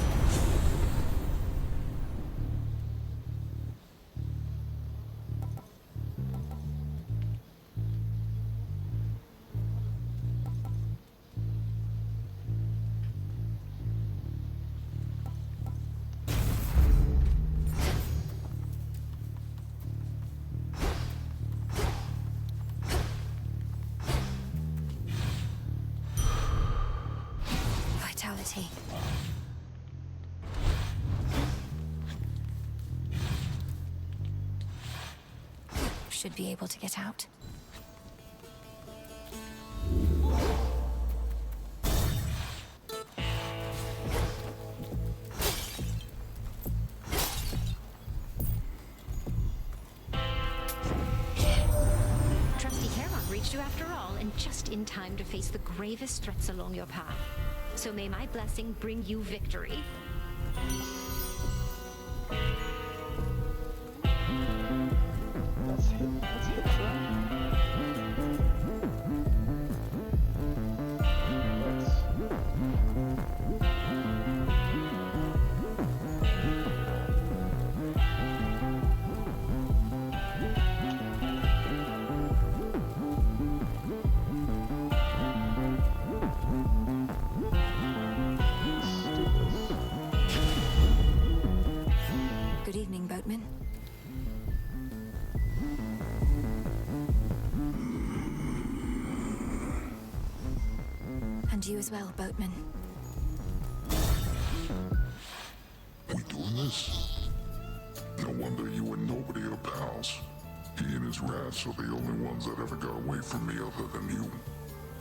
Vitality. Should be able to get out. Trusty Heron reached you after all, and just in time to face the gravest threats along your path. So may my blessing bring you victory. Let's hit try. Good evening, boatman. And you as well, boatman. We doing this? No wonder you and nobody are pals. He and his rats are the only ones that ever got away from me other than you.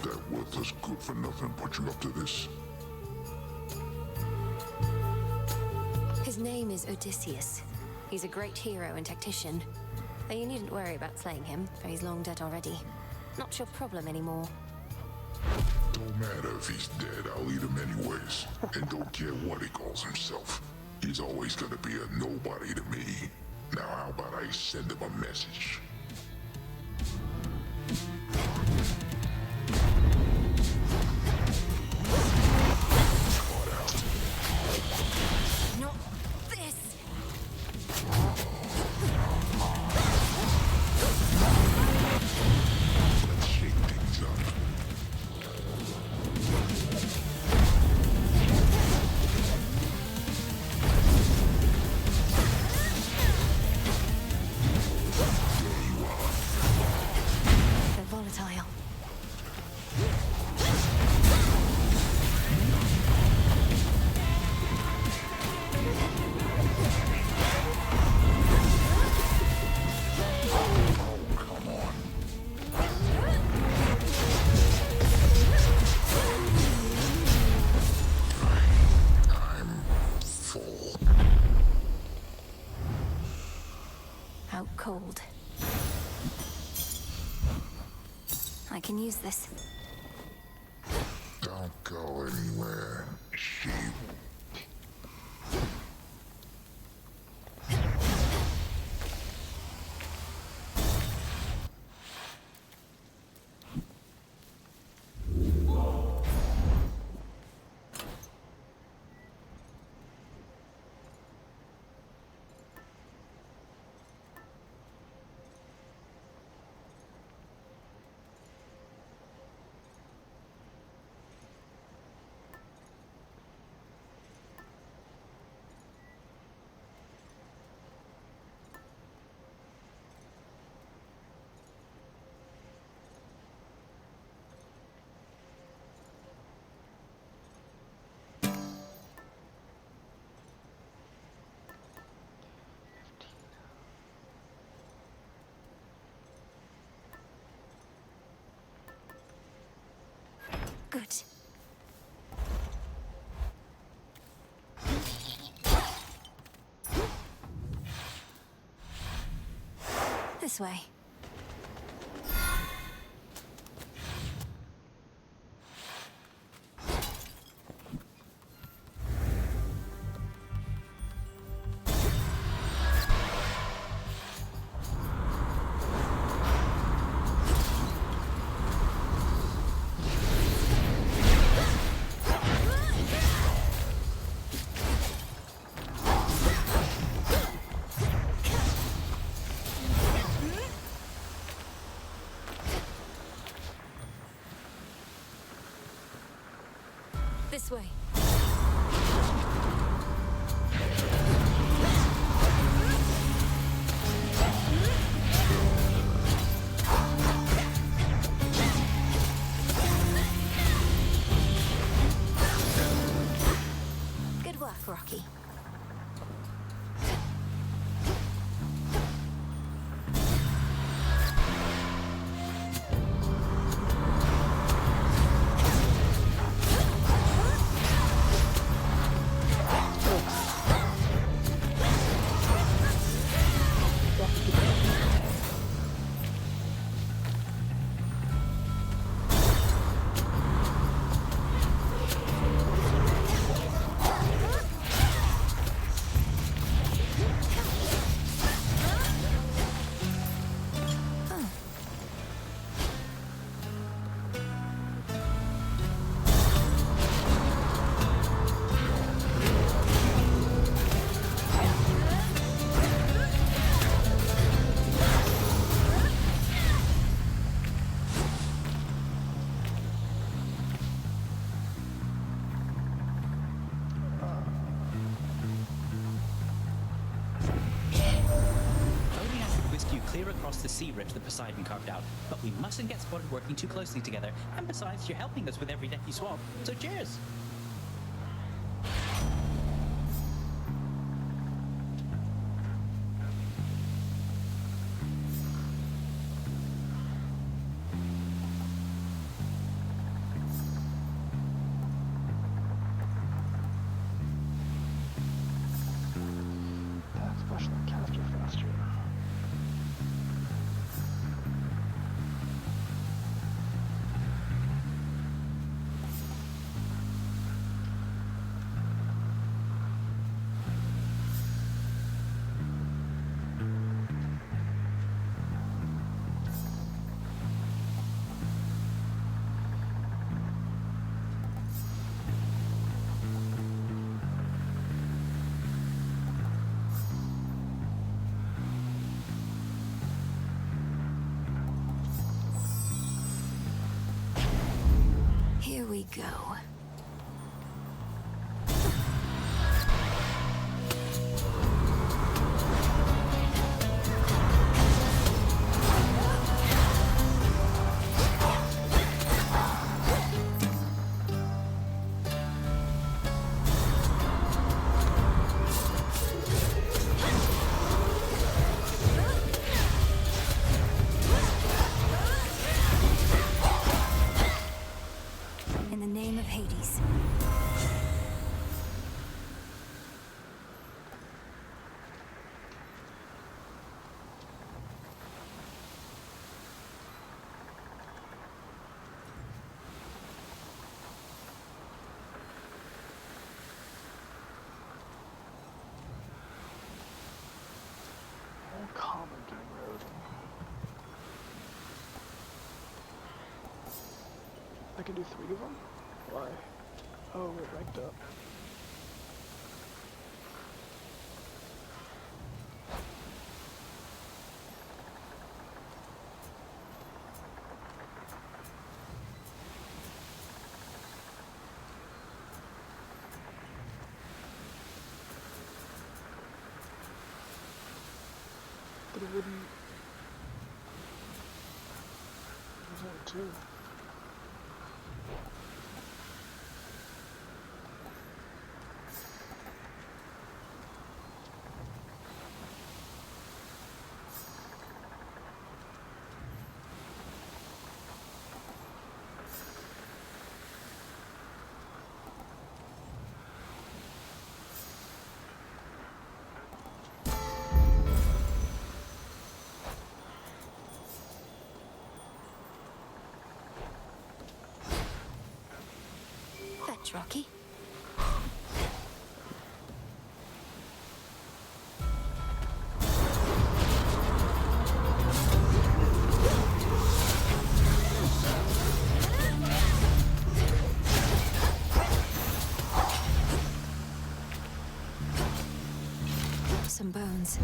That worthless good-for-nothing put you up to this. His name is Odysseus. He's a great hero and tactician. Though you needn't worry about slaying him, for he's long dead already. Not your problem anymore. Don't matter if he's dead, I'll eat him anyways. And don't care what he calls himself. He's always gonna be a nobody to me. Now how about I send him a message? Caught out. this. Don't go anywhere, sheep. Good. This way. This way. Good work, Rocky. Clear across the sea rift that Poseidon carved out, but we mustn't get spotted working too closely together, and besides, you're helping us with every deck you swap, so cheers! Attack special and caster faster. Here we go. In the name of Hades. can do 3 of them? Why? Oh, we're ranked up. But it wouldn't... There's only 2. Fetch, Rocky. Some bones.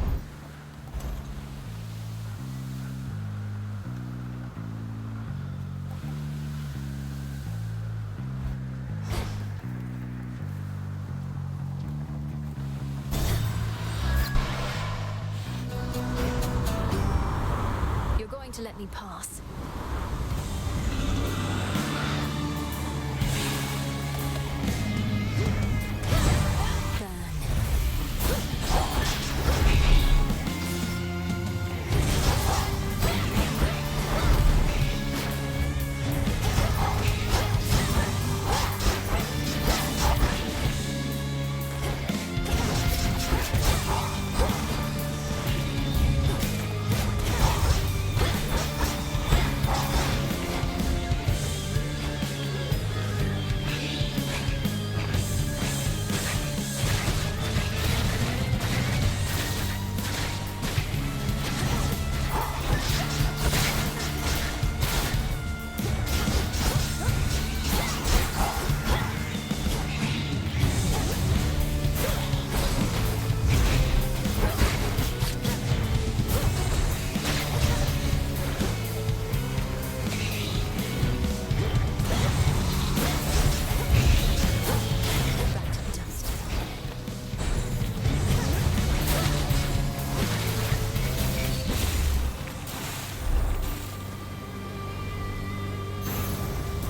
You're going to let me pass.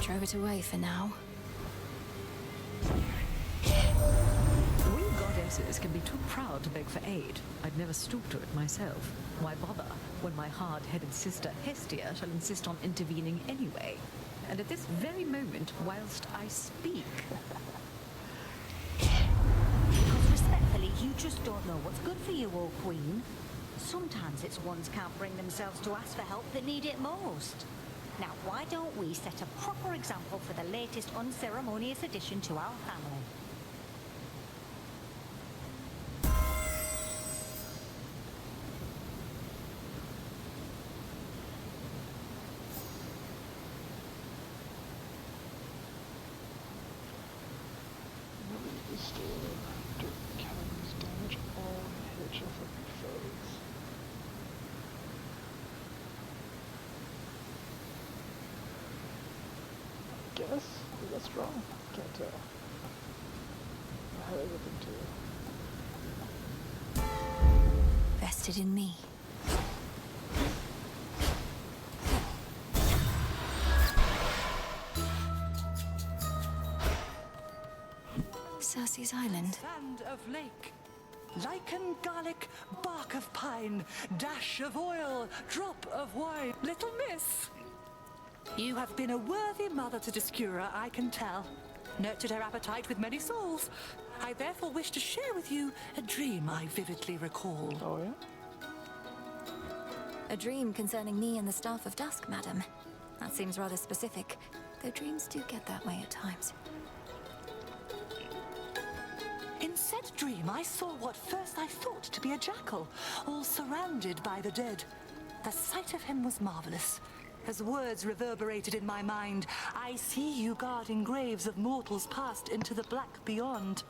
Drove it away for now. We goddesses can be too proud to beg for aid. I'd never stoop to it myself. Why bother when my hard-headed sister Hestia shall insist on intervening anyway? And at this very moment, whilst I speak. Because respectfully, you just don't know what's good for you, old queen. Sometimes it's ones can't bring themselves to ask for help that need it most. Now, why don't we set a proper example for the latest unceremonious addition to our family? Restore dirt calories, damage all hit affected foes. Guess? Is that strong? Can't tell. I had everything too. Vested in me. Circe's Island. Sand of lake. Lichen, garlic, bark of pine, dash of oil, drop of wine. Little miss, you have been a worthy mother to Discura, I can tell. Nurtured her appetite with many souls. I therefore wish to share with you a dream I vividly recall. Oh, yeah? A dream concerning me and the Staff of Dusk, madam. That seems rather specific, though dreams do get that way at times. In said dream, I saw what first I thought to be a jackal, all surrounded by the dead. The sight of him was marvelous. As words reverberated in my mind, I see you guarding graves of mortals passed into the black beyond.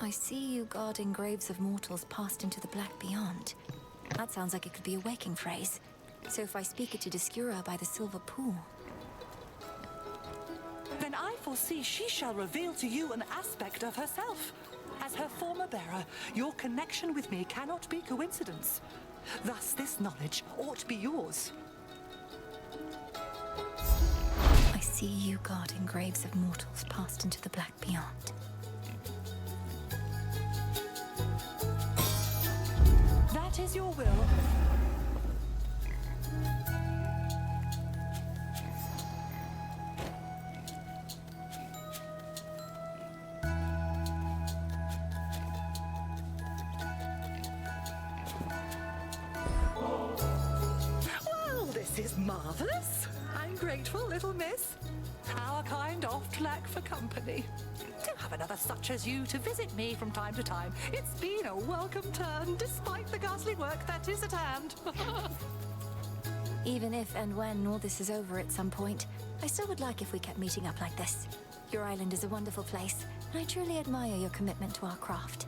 I see you guarding graves of mortals passed into the black beyond. That sounds like it could be a waking phrase. So if I speak it to Discura by the silver pool... Then I foresee she shall reveal to you an aspect of herself. As her former bearer, your connection with me cannot be coincidence. Thus, this knowledge ought be yours. I see you guarding graves of mortals passed into the black beyond. That is your will. Well, this is marvelous. I'm grateful, little miss. Our kind oft lack for company. To have another such as you to visit me from time to time, it's been a welcome turn, despite the ghastly work that is at hand. Even if and when all this is over at some point, I still would like if we kept meeting up like this. Your island is a wonderful place, and I truly admire your commitment to our craft.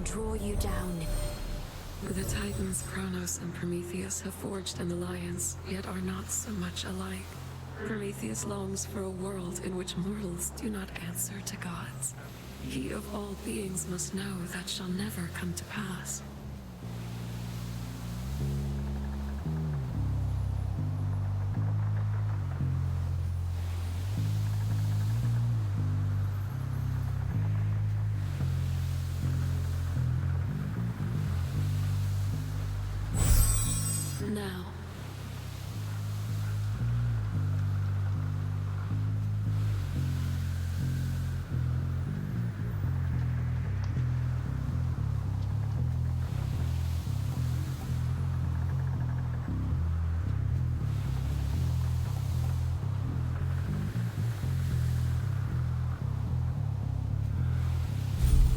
Draw you down. The Titans, Kronos and Prometheus, have forged an alliance, yet are not so much alike. Prometheus longs for a world in which mortals do not answer to gods. He of all beings must know that shall never come to pass. Now.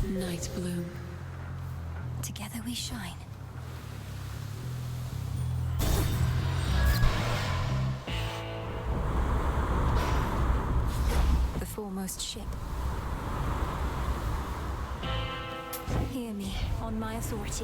Night bloom. Together we shine. Foremost ship. Hear me on my authority.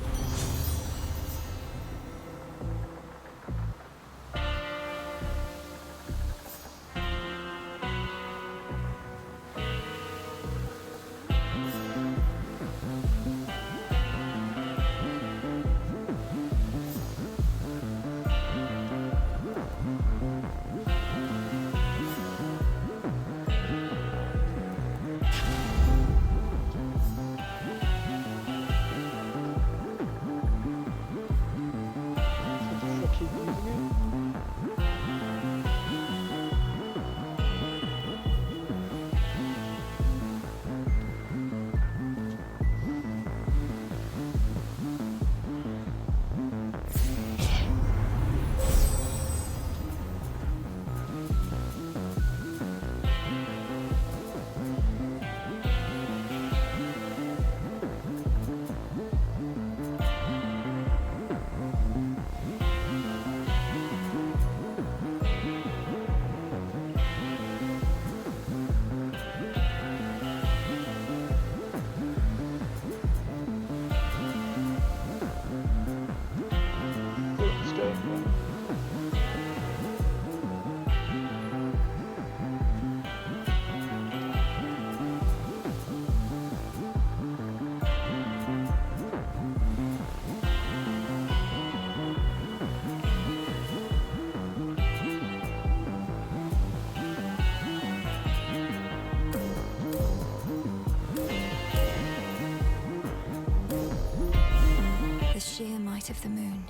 light of the moon.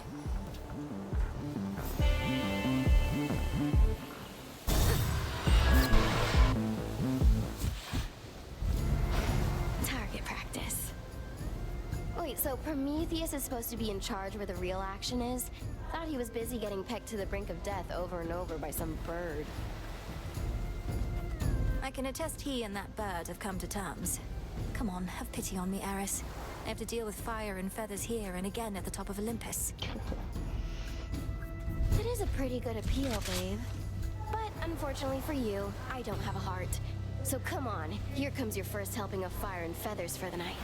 Target practice. Wait, so Prometheus is supposed to be in charge where the real action is? Thought he was busy getting pegged to the brink of death over and over by some bird. I can attest he and that bird have come to terms. Come on, have pity on me, Eris. I have to deal with fire and feathers here and again at the top of Olympus. It is a pretty good appeal, babe. But unfortunately for you, I don't have a heart. So come on, here comes your first helping of fire and feathers for the night.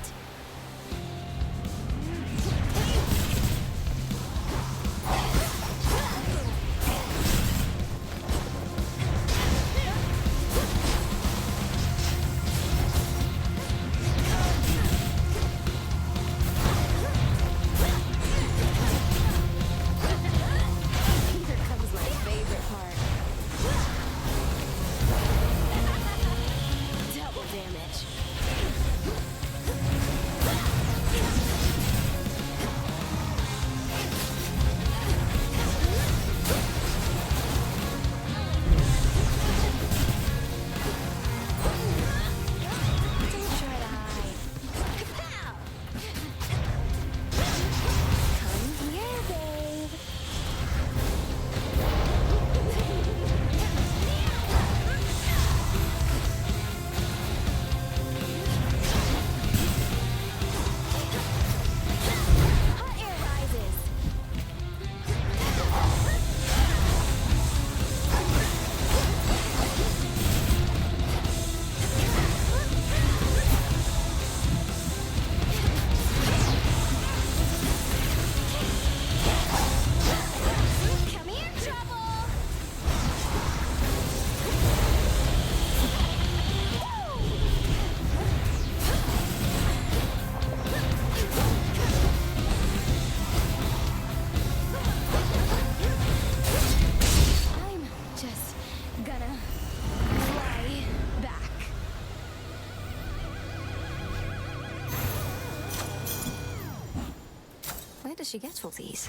Where does she get all these?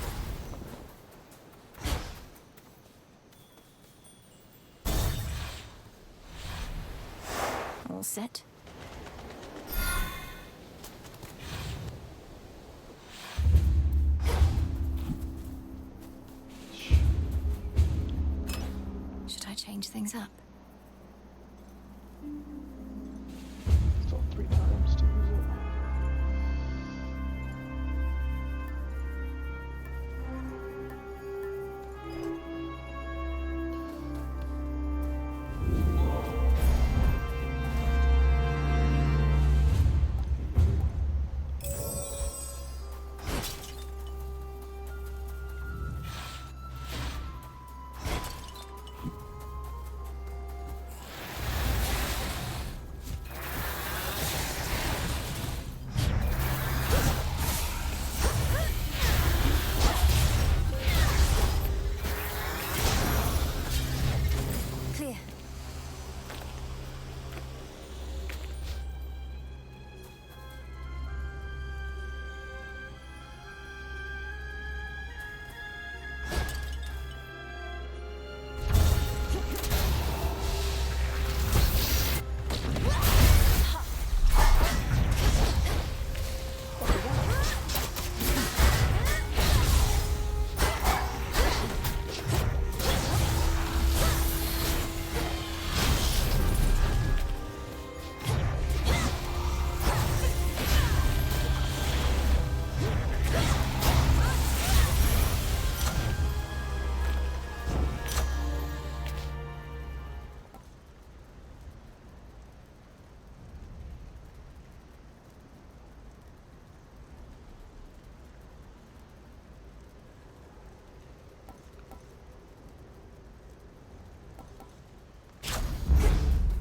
All set? Should I change things up? Still 3 times to use it.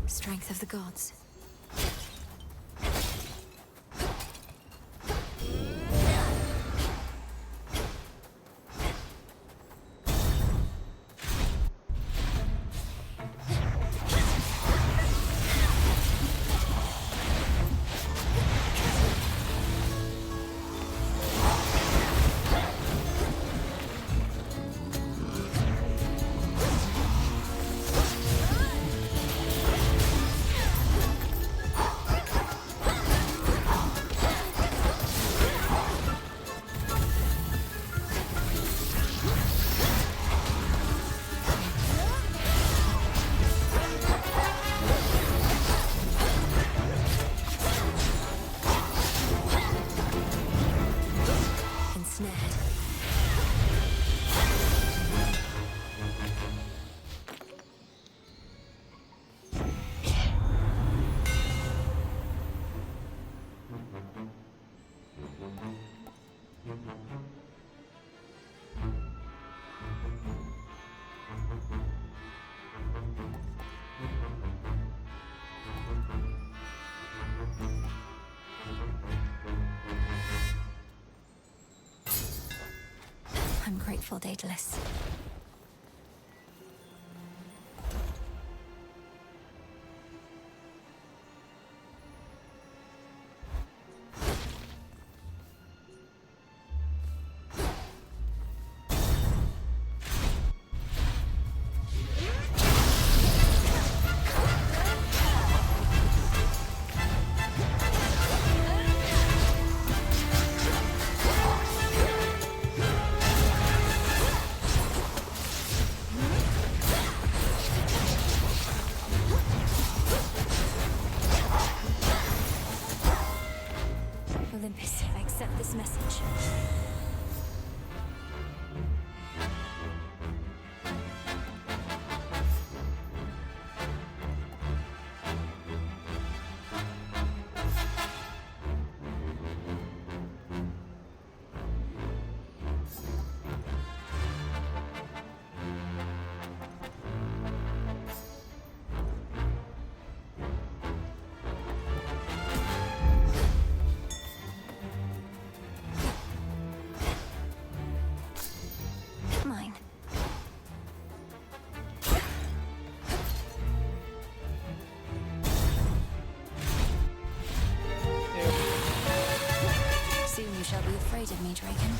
Strength of the gods. I'm grateful, Daedalus. Olympus, I accept this message. Mine. Soon you shall be afraid of me, Draken.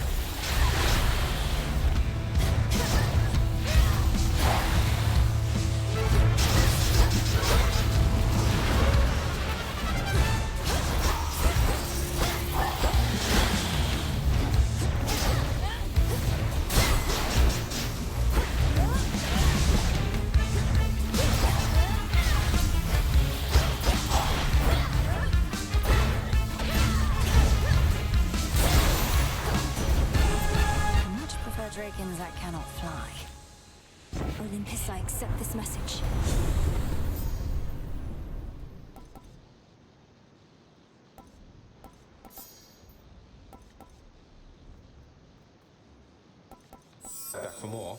Dragons that cannot fly. Olympus, I accept this message. Back for more.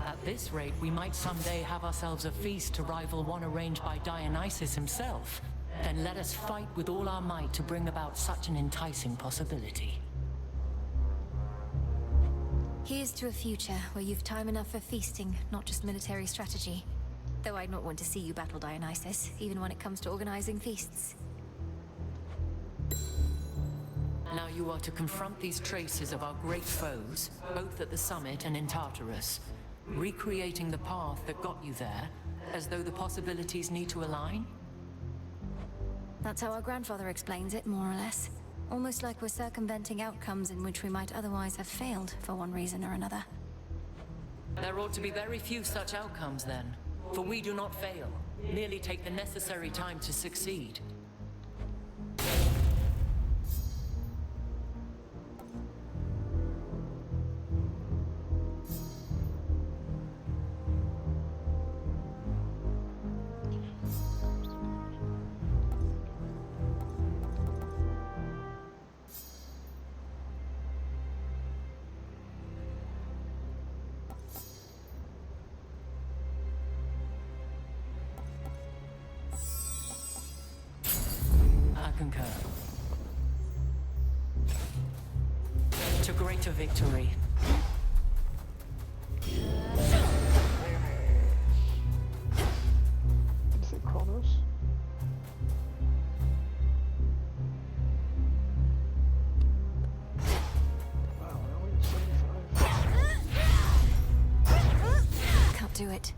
At this rate, we might someday have ourselves a feast to rival one arranged by Dionysus himself. Then let us fight with all our might to bring about such an enticing possibility. Here's to a future where you've time enough for feasting, not just military strategy. Though I'd not want to see you battle Dionysus, even when it comes to organizing feasts. Now you are to confront these traces of our great foes, both at the summit and in Tartarus, recreating the path that got you there, as though the possibilities need to align? That's how our grandfather explains it, more or less. Almost like we're circumventing outcomes in which we might otherwise have failed for one reason or another. There ought to be very few such outcomes then, for we do not fail, merely take the necessary time to succeed. concur. To greater victory. Did you say Kronos? Wow, I only have 75. Can't do it.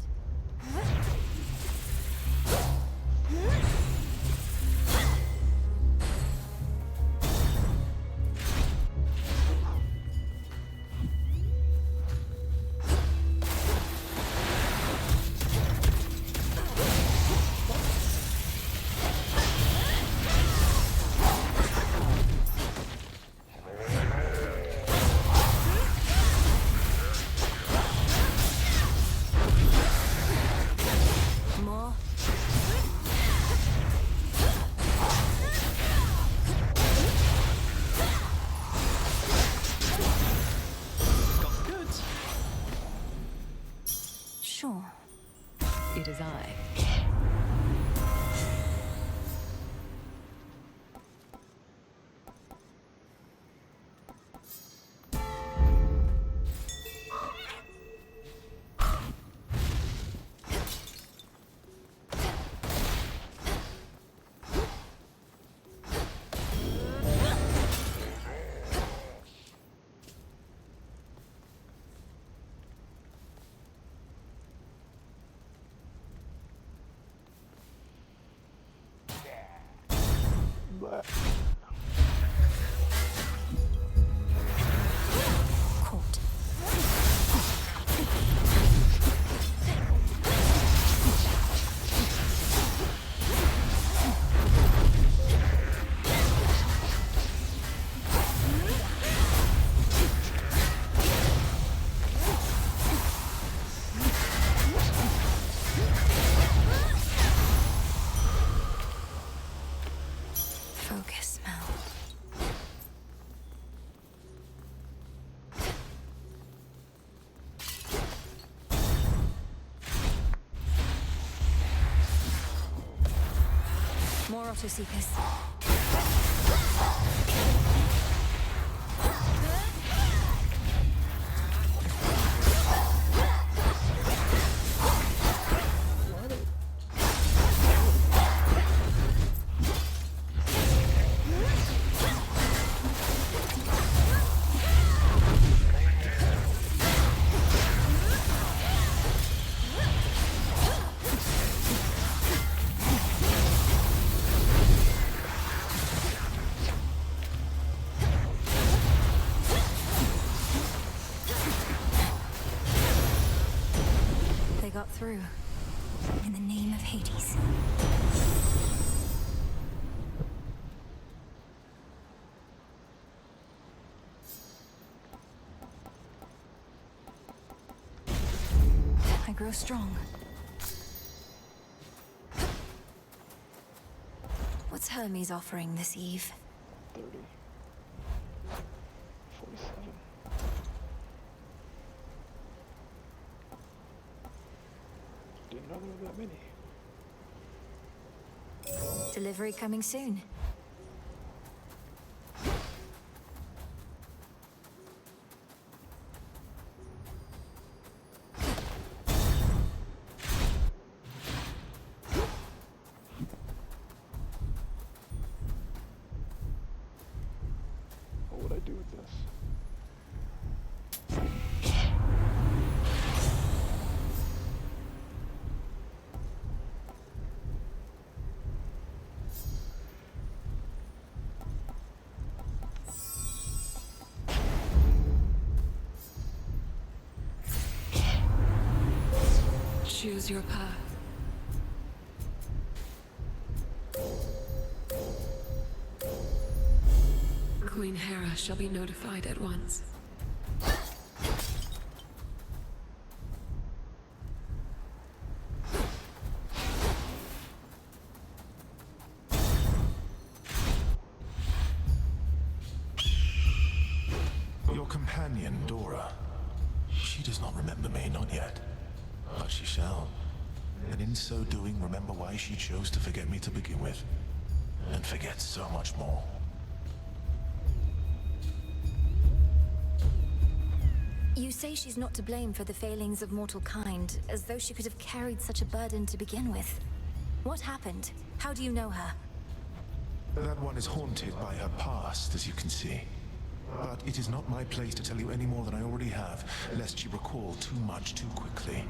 It is I. Focus, Mel. More autoseekers. Got through. In the name of Hades. I grow strong. What's Hermes offering this eve? 30. 47. Didn't know there were that many. Delivery coming soon. What would I do with this? Choose your path. Queen Hera shall be notified at once. Your companion, Dora. She does not remember me, not yet. But she shall. And in so doing, remember why she chose to forget me to begin with. and forget so much more. You say she's not to blame for the failings of mortal kind, as though she could have carried such a burden to begin with. What happened? How do you know her? That one is haunted by her past, as you can see. But it is not my place to tell you any more than I already have, lest she recall too much too quickly.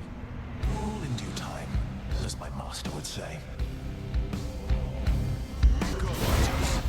All in due time, as my master would say. Go, Zeus.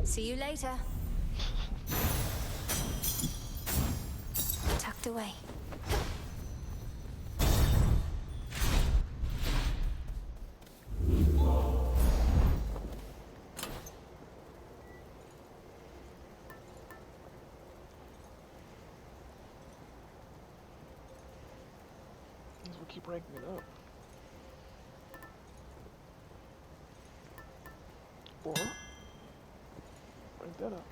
See you later. Tucked away. We'll keep ranking it up. Or rank that up.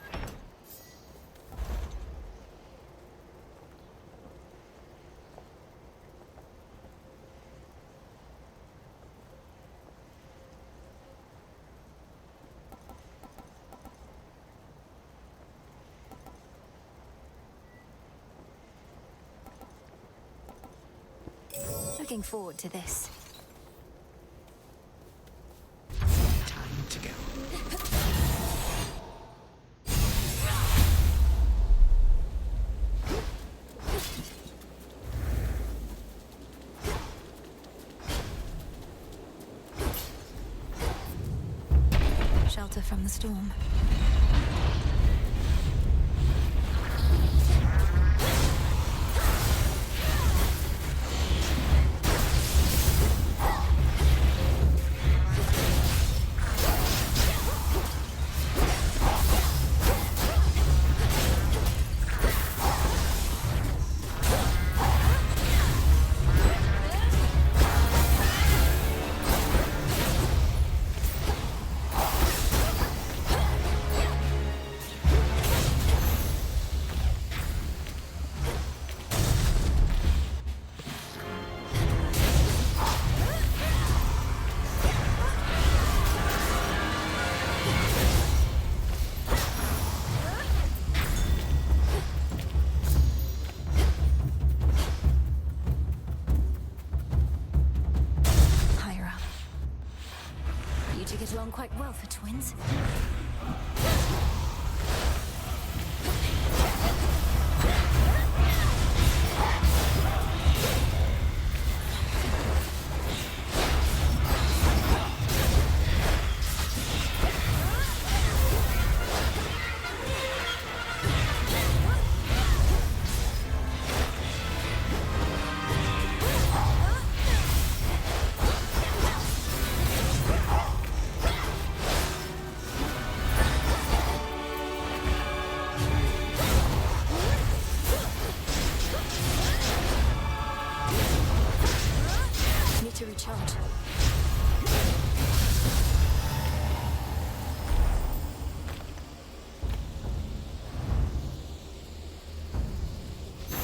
Looking forward to this. Time to go. Shelter from the storm. Get along quite well for twins.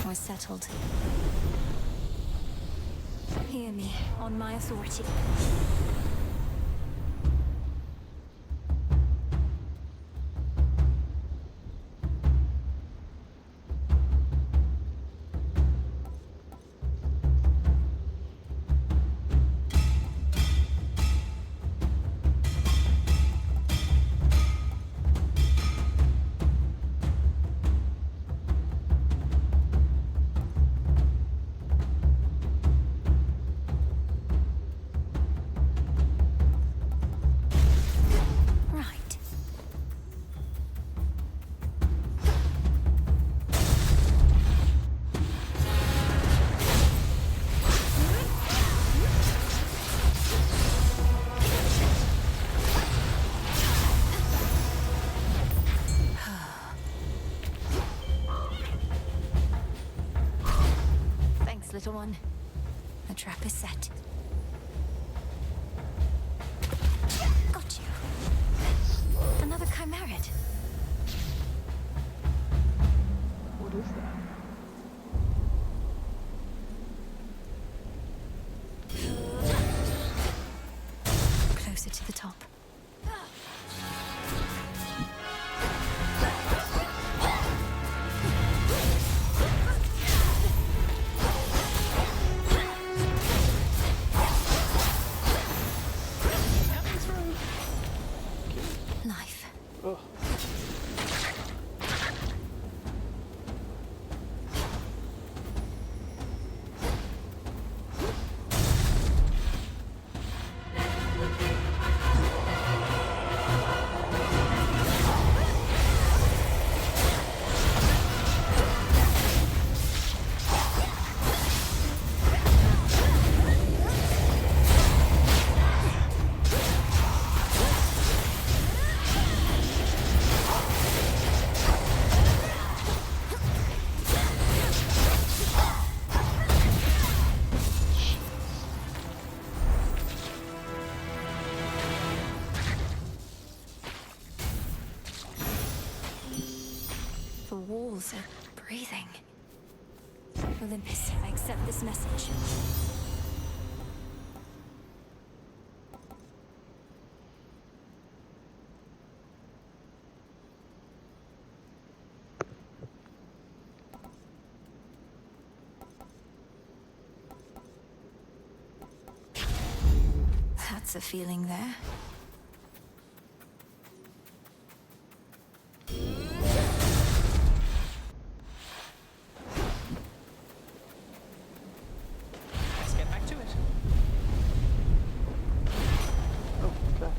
was settled. Hear me on my authority. Little one. The trap is set. Got you. Another chimerid. What is that? Closer to the top. The walls are breathing. Olympus, I accept this message. That's a feeling there. Let's get back to it. Oh, okay.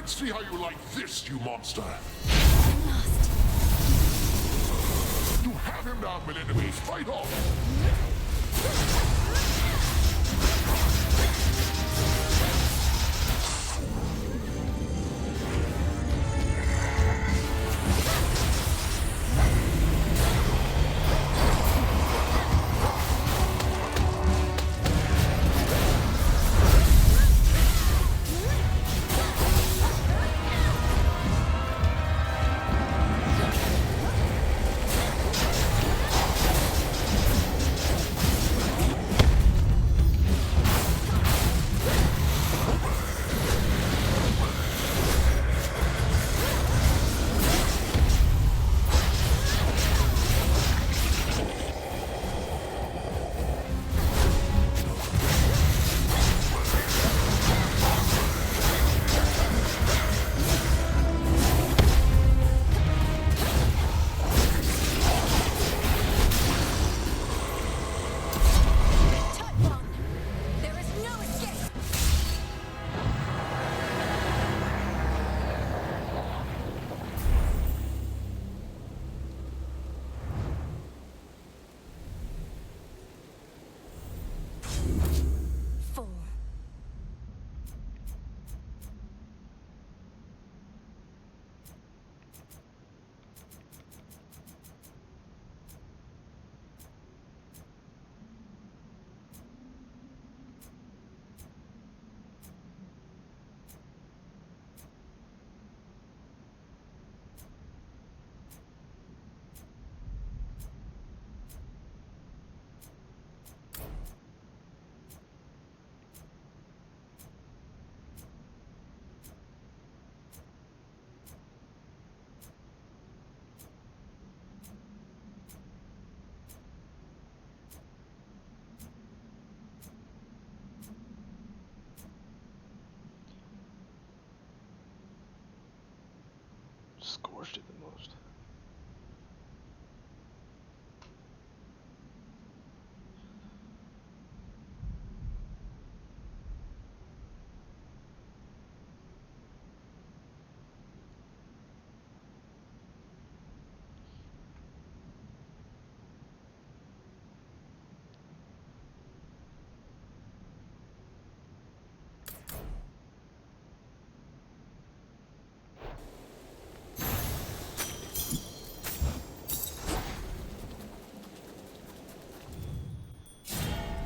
See how you like this, you monster. I'm lost. You have him down, my enemies. Fight on. Scorched it the most.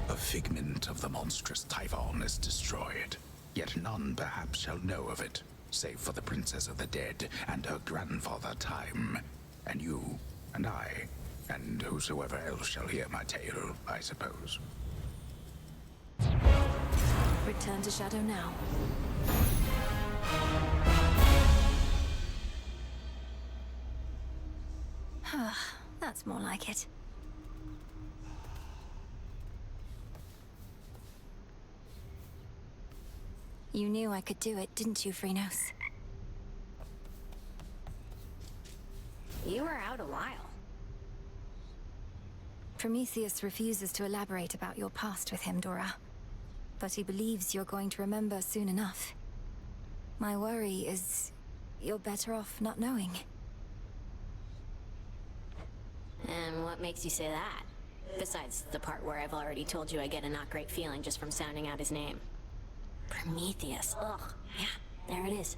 A figment of the monstrous typhon is destroyed, yet none perhaps shall know of it, save for the Princess of the Dead and her grandfather Time, and you, and I, and whosoever else shall hear my tale, I suppose. Return to Shadow now. That's more like it. You knew I could do it, didn't you, Phrynos? You were out a while. Prometheus refuses to elaborate about your past with him, Dora. But he believes you're going to remember soon enough. My worry is you're better off not knowing. And what makes you say that? Besides the part where I've already told you I get a not great feeling just from sounding out his name. Prometheus. Ugh. Yeah, there it is.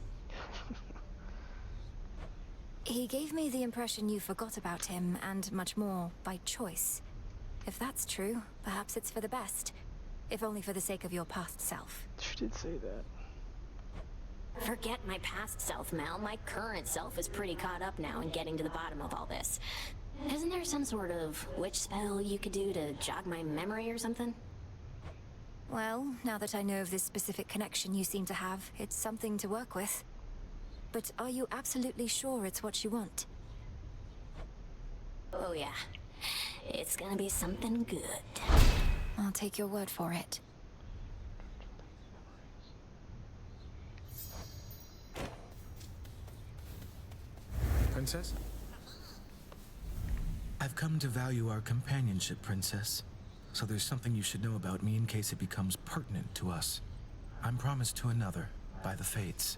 He gave me the impression you forgot about him, and much more by choice. If that's true, perhaps it's for the best. If only for the sake of your past self. She did say that. Forget my past self, Mel. My current self is pretty caught up now in getting to the bottom of all this. Isn't there some sort of witch spell you could do to jog my memory or something? Well, now that I know of this specific connection you seem to have, it's something to work with. But are you absolutely sure it's what you want? Oh yeah. It's gonna be something good. I'll take your word for it. Princess? I've come to value our companionship, Princess. So there's something you should know about me in case it becomes pertinent to us. I'm promised to another, by the fates.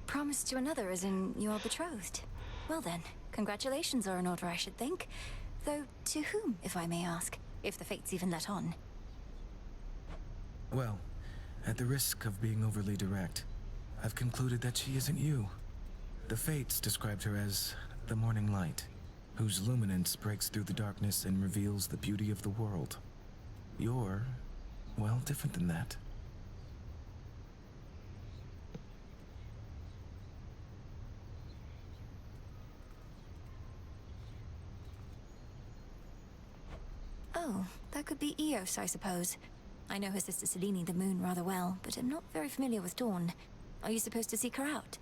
Promised to another as in you're betrothed. Well then, congratulations are in order, I should think. Though, to whom, if I may ask? If the fates even let on. Well, at the risk of being overly direct, I've concluded that she isn't you. The fates described her as the morning light, whose luminance breaks through the darkness and reveals the beauty of the world. You're, well, different than that. Oh, that could be Eos, I suppose. I know her sister Selene, the moon, rather well, but I'm not very familiar with Dawn. Are you supposed to seek her out?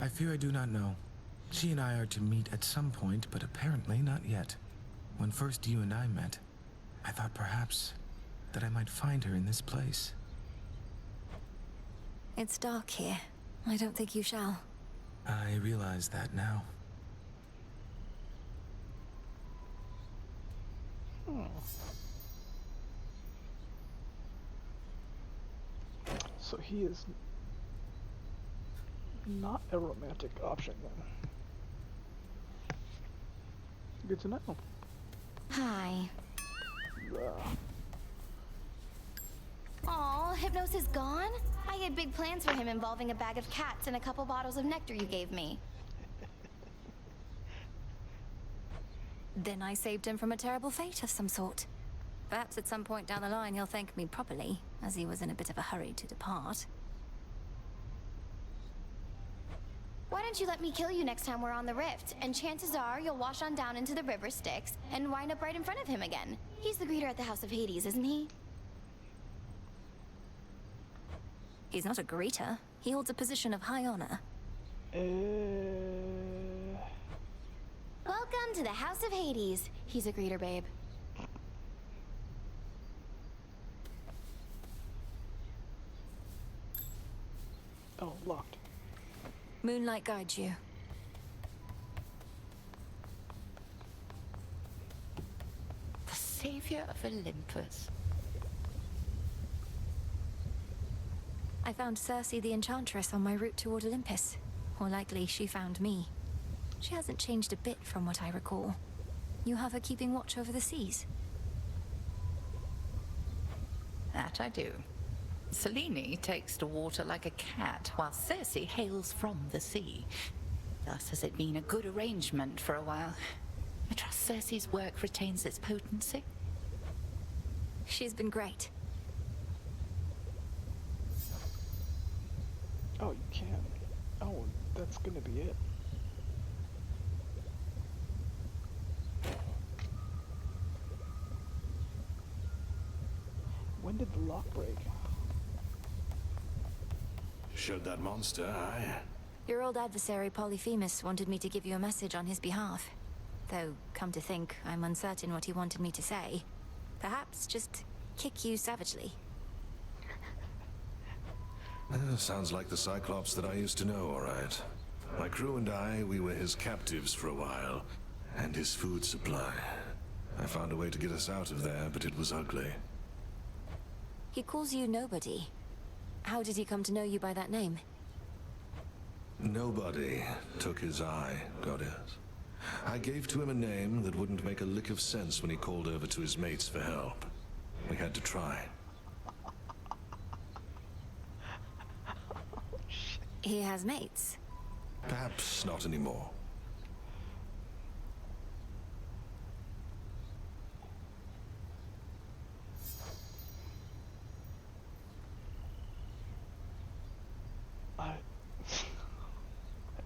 I fear I do not know. She and I are to meet at some point, but apparently not yet. When first you and I met, I thought perhaps that I might find her in this place. It's dark here. I don't think you shall. I realize that now. So he is not a romantic option then. Good to know. Hi. Yeah. Aw, Hypnos is gone? I had big plans for him involving a bag of cats and a couple bottles of nectar you gave me. Then I saved him from a terrible fate of some sort. Perhaps at some point down the line he'll thank me properly, as he was in a bit of a hurry to depart. Why don't you let me kill you next time we're on the rift, and chances are you'll wash on down into the river Styx and wind up right in front of him again. He's the greeter at the House of Hades, isn't he? He's not a greeter. He holds a position of high honor. Welcome to the House of Hades. He's a greeter, babe. Oh, locked. Moonlight guides you. The savior of Olympus. I found Circe the Enchantress on my route toward Olympus. Or likely, she found me. She hasn't changed a bit from what I recall. You have her keeping watch over the seas? That I do. Selene takes to water like a cat, while Circe hails from the sea. Thus has it been a good arrangement for a while. I trust Circe's work retains its potency. She's been great. Oh, you can. Oh, that's gonna be it. When did the lock break? Showed that monster, aye. Your old adversary Polyphemus wanted me to give you a message on his behalf. Though, come to think, I'm uncertain what he wanted me to say. Perhaps just kick you savagely. Sounds like the Cyclops that I used to know, all right. My crew and I, we were his captives for a while, and his food supply. I found a way to get us out of there, but it was ugly. He calls you nobody. How did he come to know you by that name? Nobody took his eye, goddess. I gave to him a name that wouldn't make a lick of sense when he called over to his mates for help. We had to try. He has mates. Perhaps not anymore.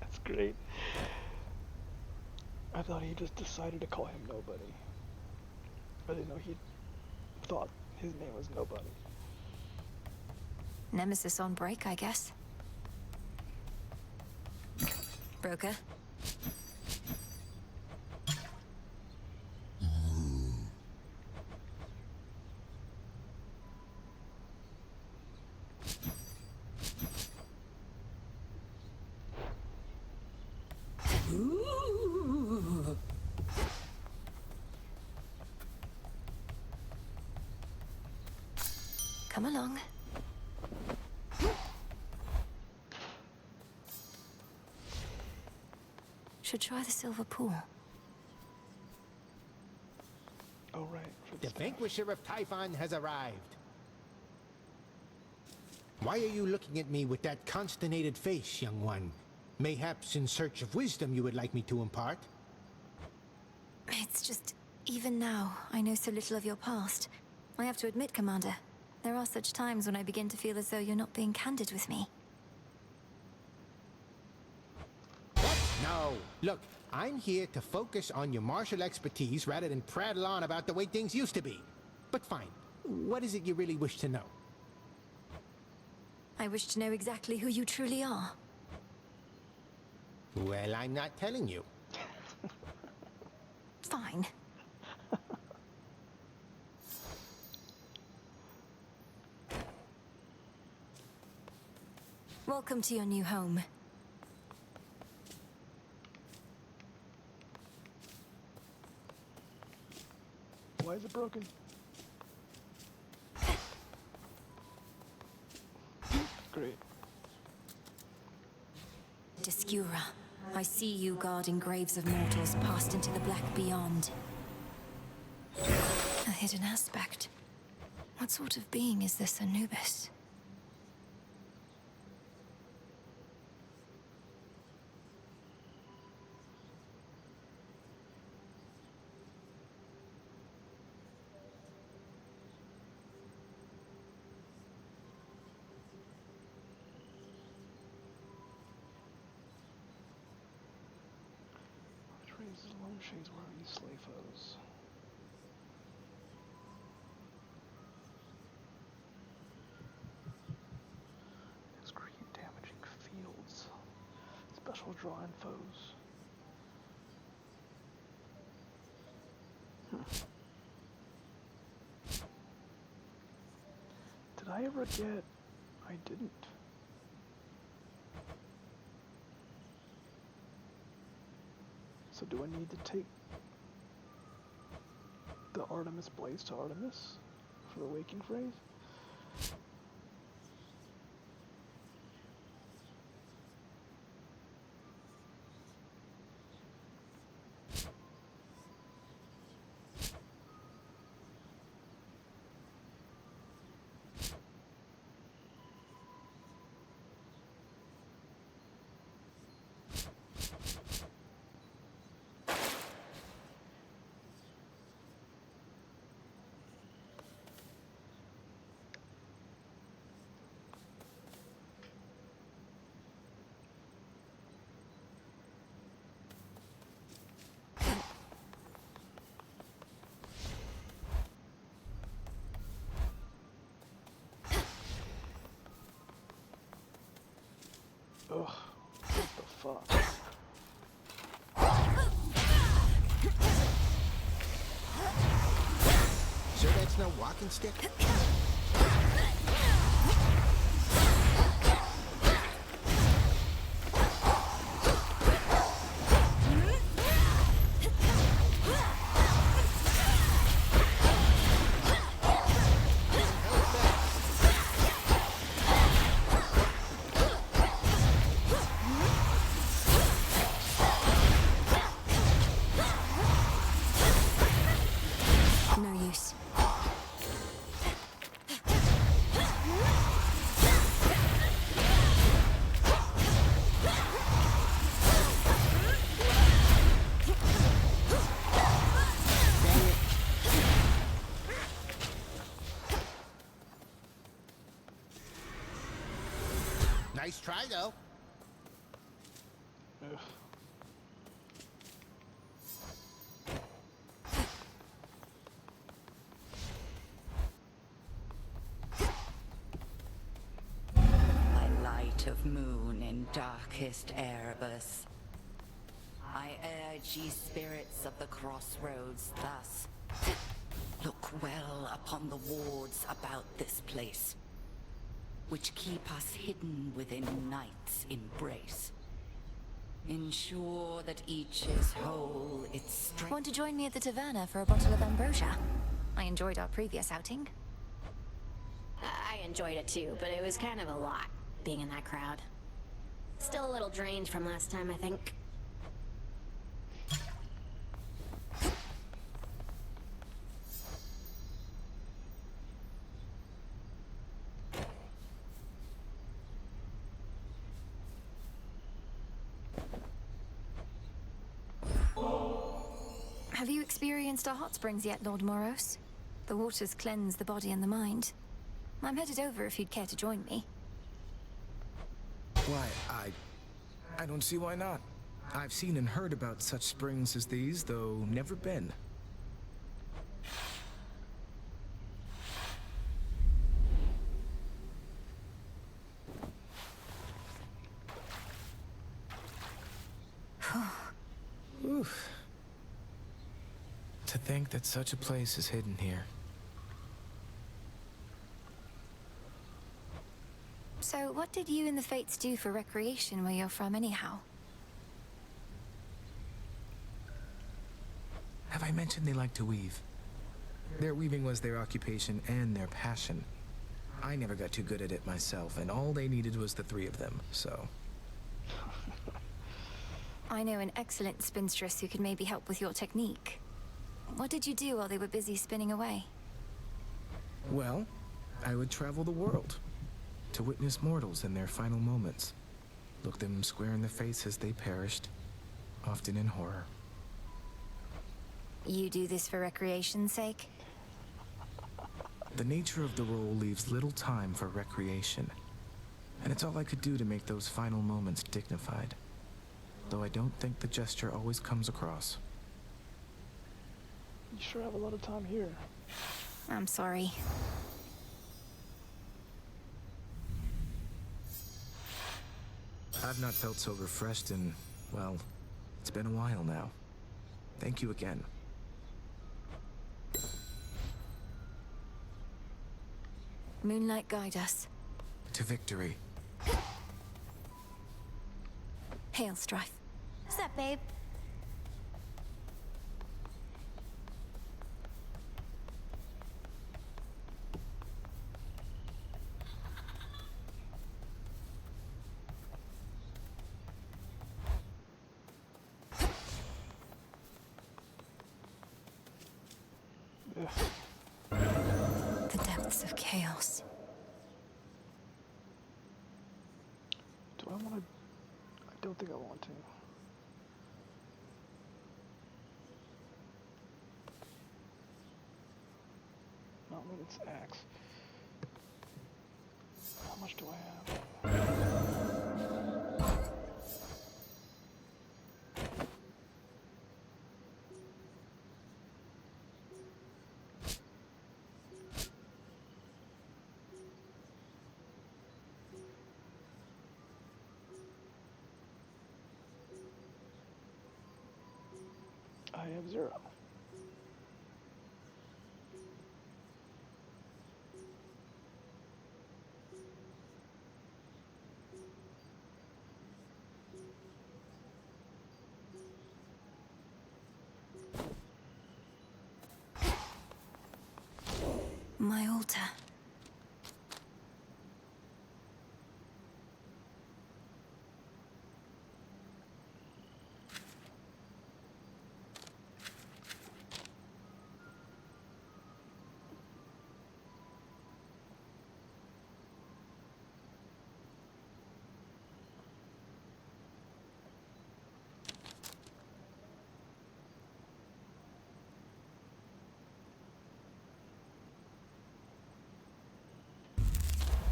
That's great. I thought he just decided to call him nobody. I didn't know he thought his name was nobody. Nemesis on break, I guess. Broker? Ooh. Come along. Should try the silver pool. Oh, right. The vanquisher of Typhon has arrived. Why are you looking at me with that consternated face, young one? Mayhaps in search of wisdom you would like me to impart? It's just, even now, I know so little of your past. I have to admit, Commander, there are such times when I begin to feel as though you're not being candid with me. No. Look, I'm here to focus on your martial expertise rather than prattle on about the way things used to be. But fine. What is it you really wish to know? I wish to know exactly who you truly are. Well, I'm not telling you. Fine. Welcome to your new home. Why is it broken? Great. Discura, I see you guarding graves of mortals passed into the black beyond. A hidden aspect. What sort of being is this Anubis? Raises lone shades where you slay foes. Discrete damaging fields. Special draw in foes. Did I ever get... I didn't. So do I need to take the Artemis blades to Artemis for the waking phrase? Ugh, what the fuck? Sure that's no walking stick? No use. Nice try, though. Ugh. My light of moon in darkest Erebus, I urge ye spirits of the crossroads thus. Look well upon the wards about this place, which keep us hidden within night's embrace. Ensure that each is whole, its strength. Want to join me at the taverna for a bottle of ambrosia? I enjoyed our previous outing. I enjoyed it too, but it was kind of a lot, being in that crowd. Still a little drained from last time, I think. Have you experienced our hot springs yet, Lord Moros? The waters cleanse the body and the mind. I'm headed over if you'd care to join me. Why, I don't see why not. I've seen and heard about such springs as these, though never been. Oof. To think that such a place is hidden here. So, what did you and the Fates do for recreation where you're from anyhow? Have I mentioned they like to weave? Their weaving was their occupation and their passion. I never got too good at it myself, and all they needed was the three of them, so... I know an excellent spinstress who could maybe help with your technique. What did you do while they were busy spinning away? Well, I would travel the world to witness mortals in their final moments. Look them square in the face as they perished, often in horror. You do this for recreation's sake? The nature of the role leaves little time for recreation, and it's all I could do to make those final moments dignified. Though I don't think the gesture always comes across. You sure have a lot of time here. I'm sorry. I've not felt so refreshed in, well, it's been a while now. Thank you again. Moonlight guide us. To victory. Hail, Strife. What's up, babe? The depths of chaos. Do I want to? I don't think I want to. No, I mean it's axe. How much do I have? I have 0. My altar.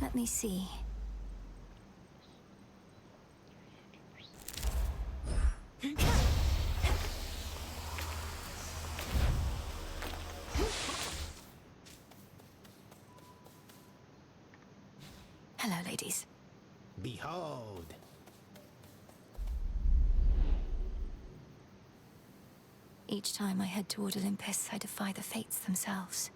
Let me see. Hello, ladies. Behold. Each time I head toward Olympus, I defy the fates themselves.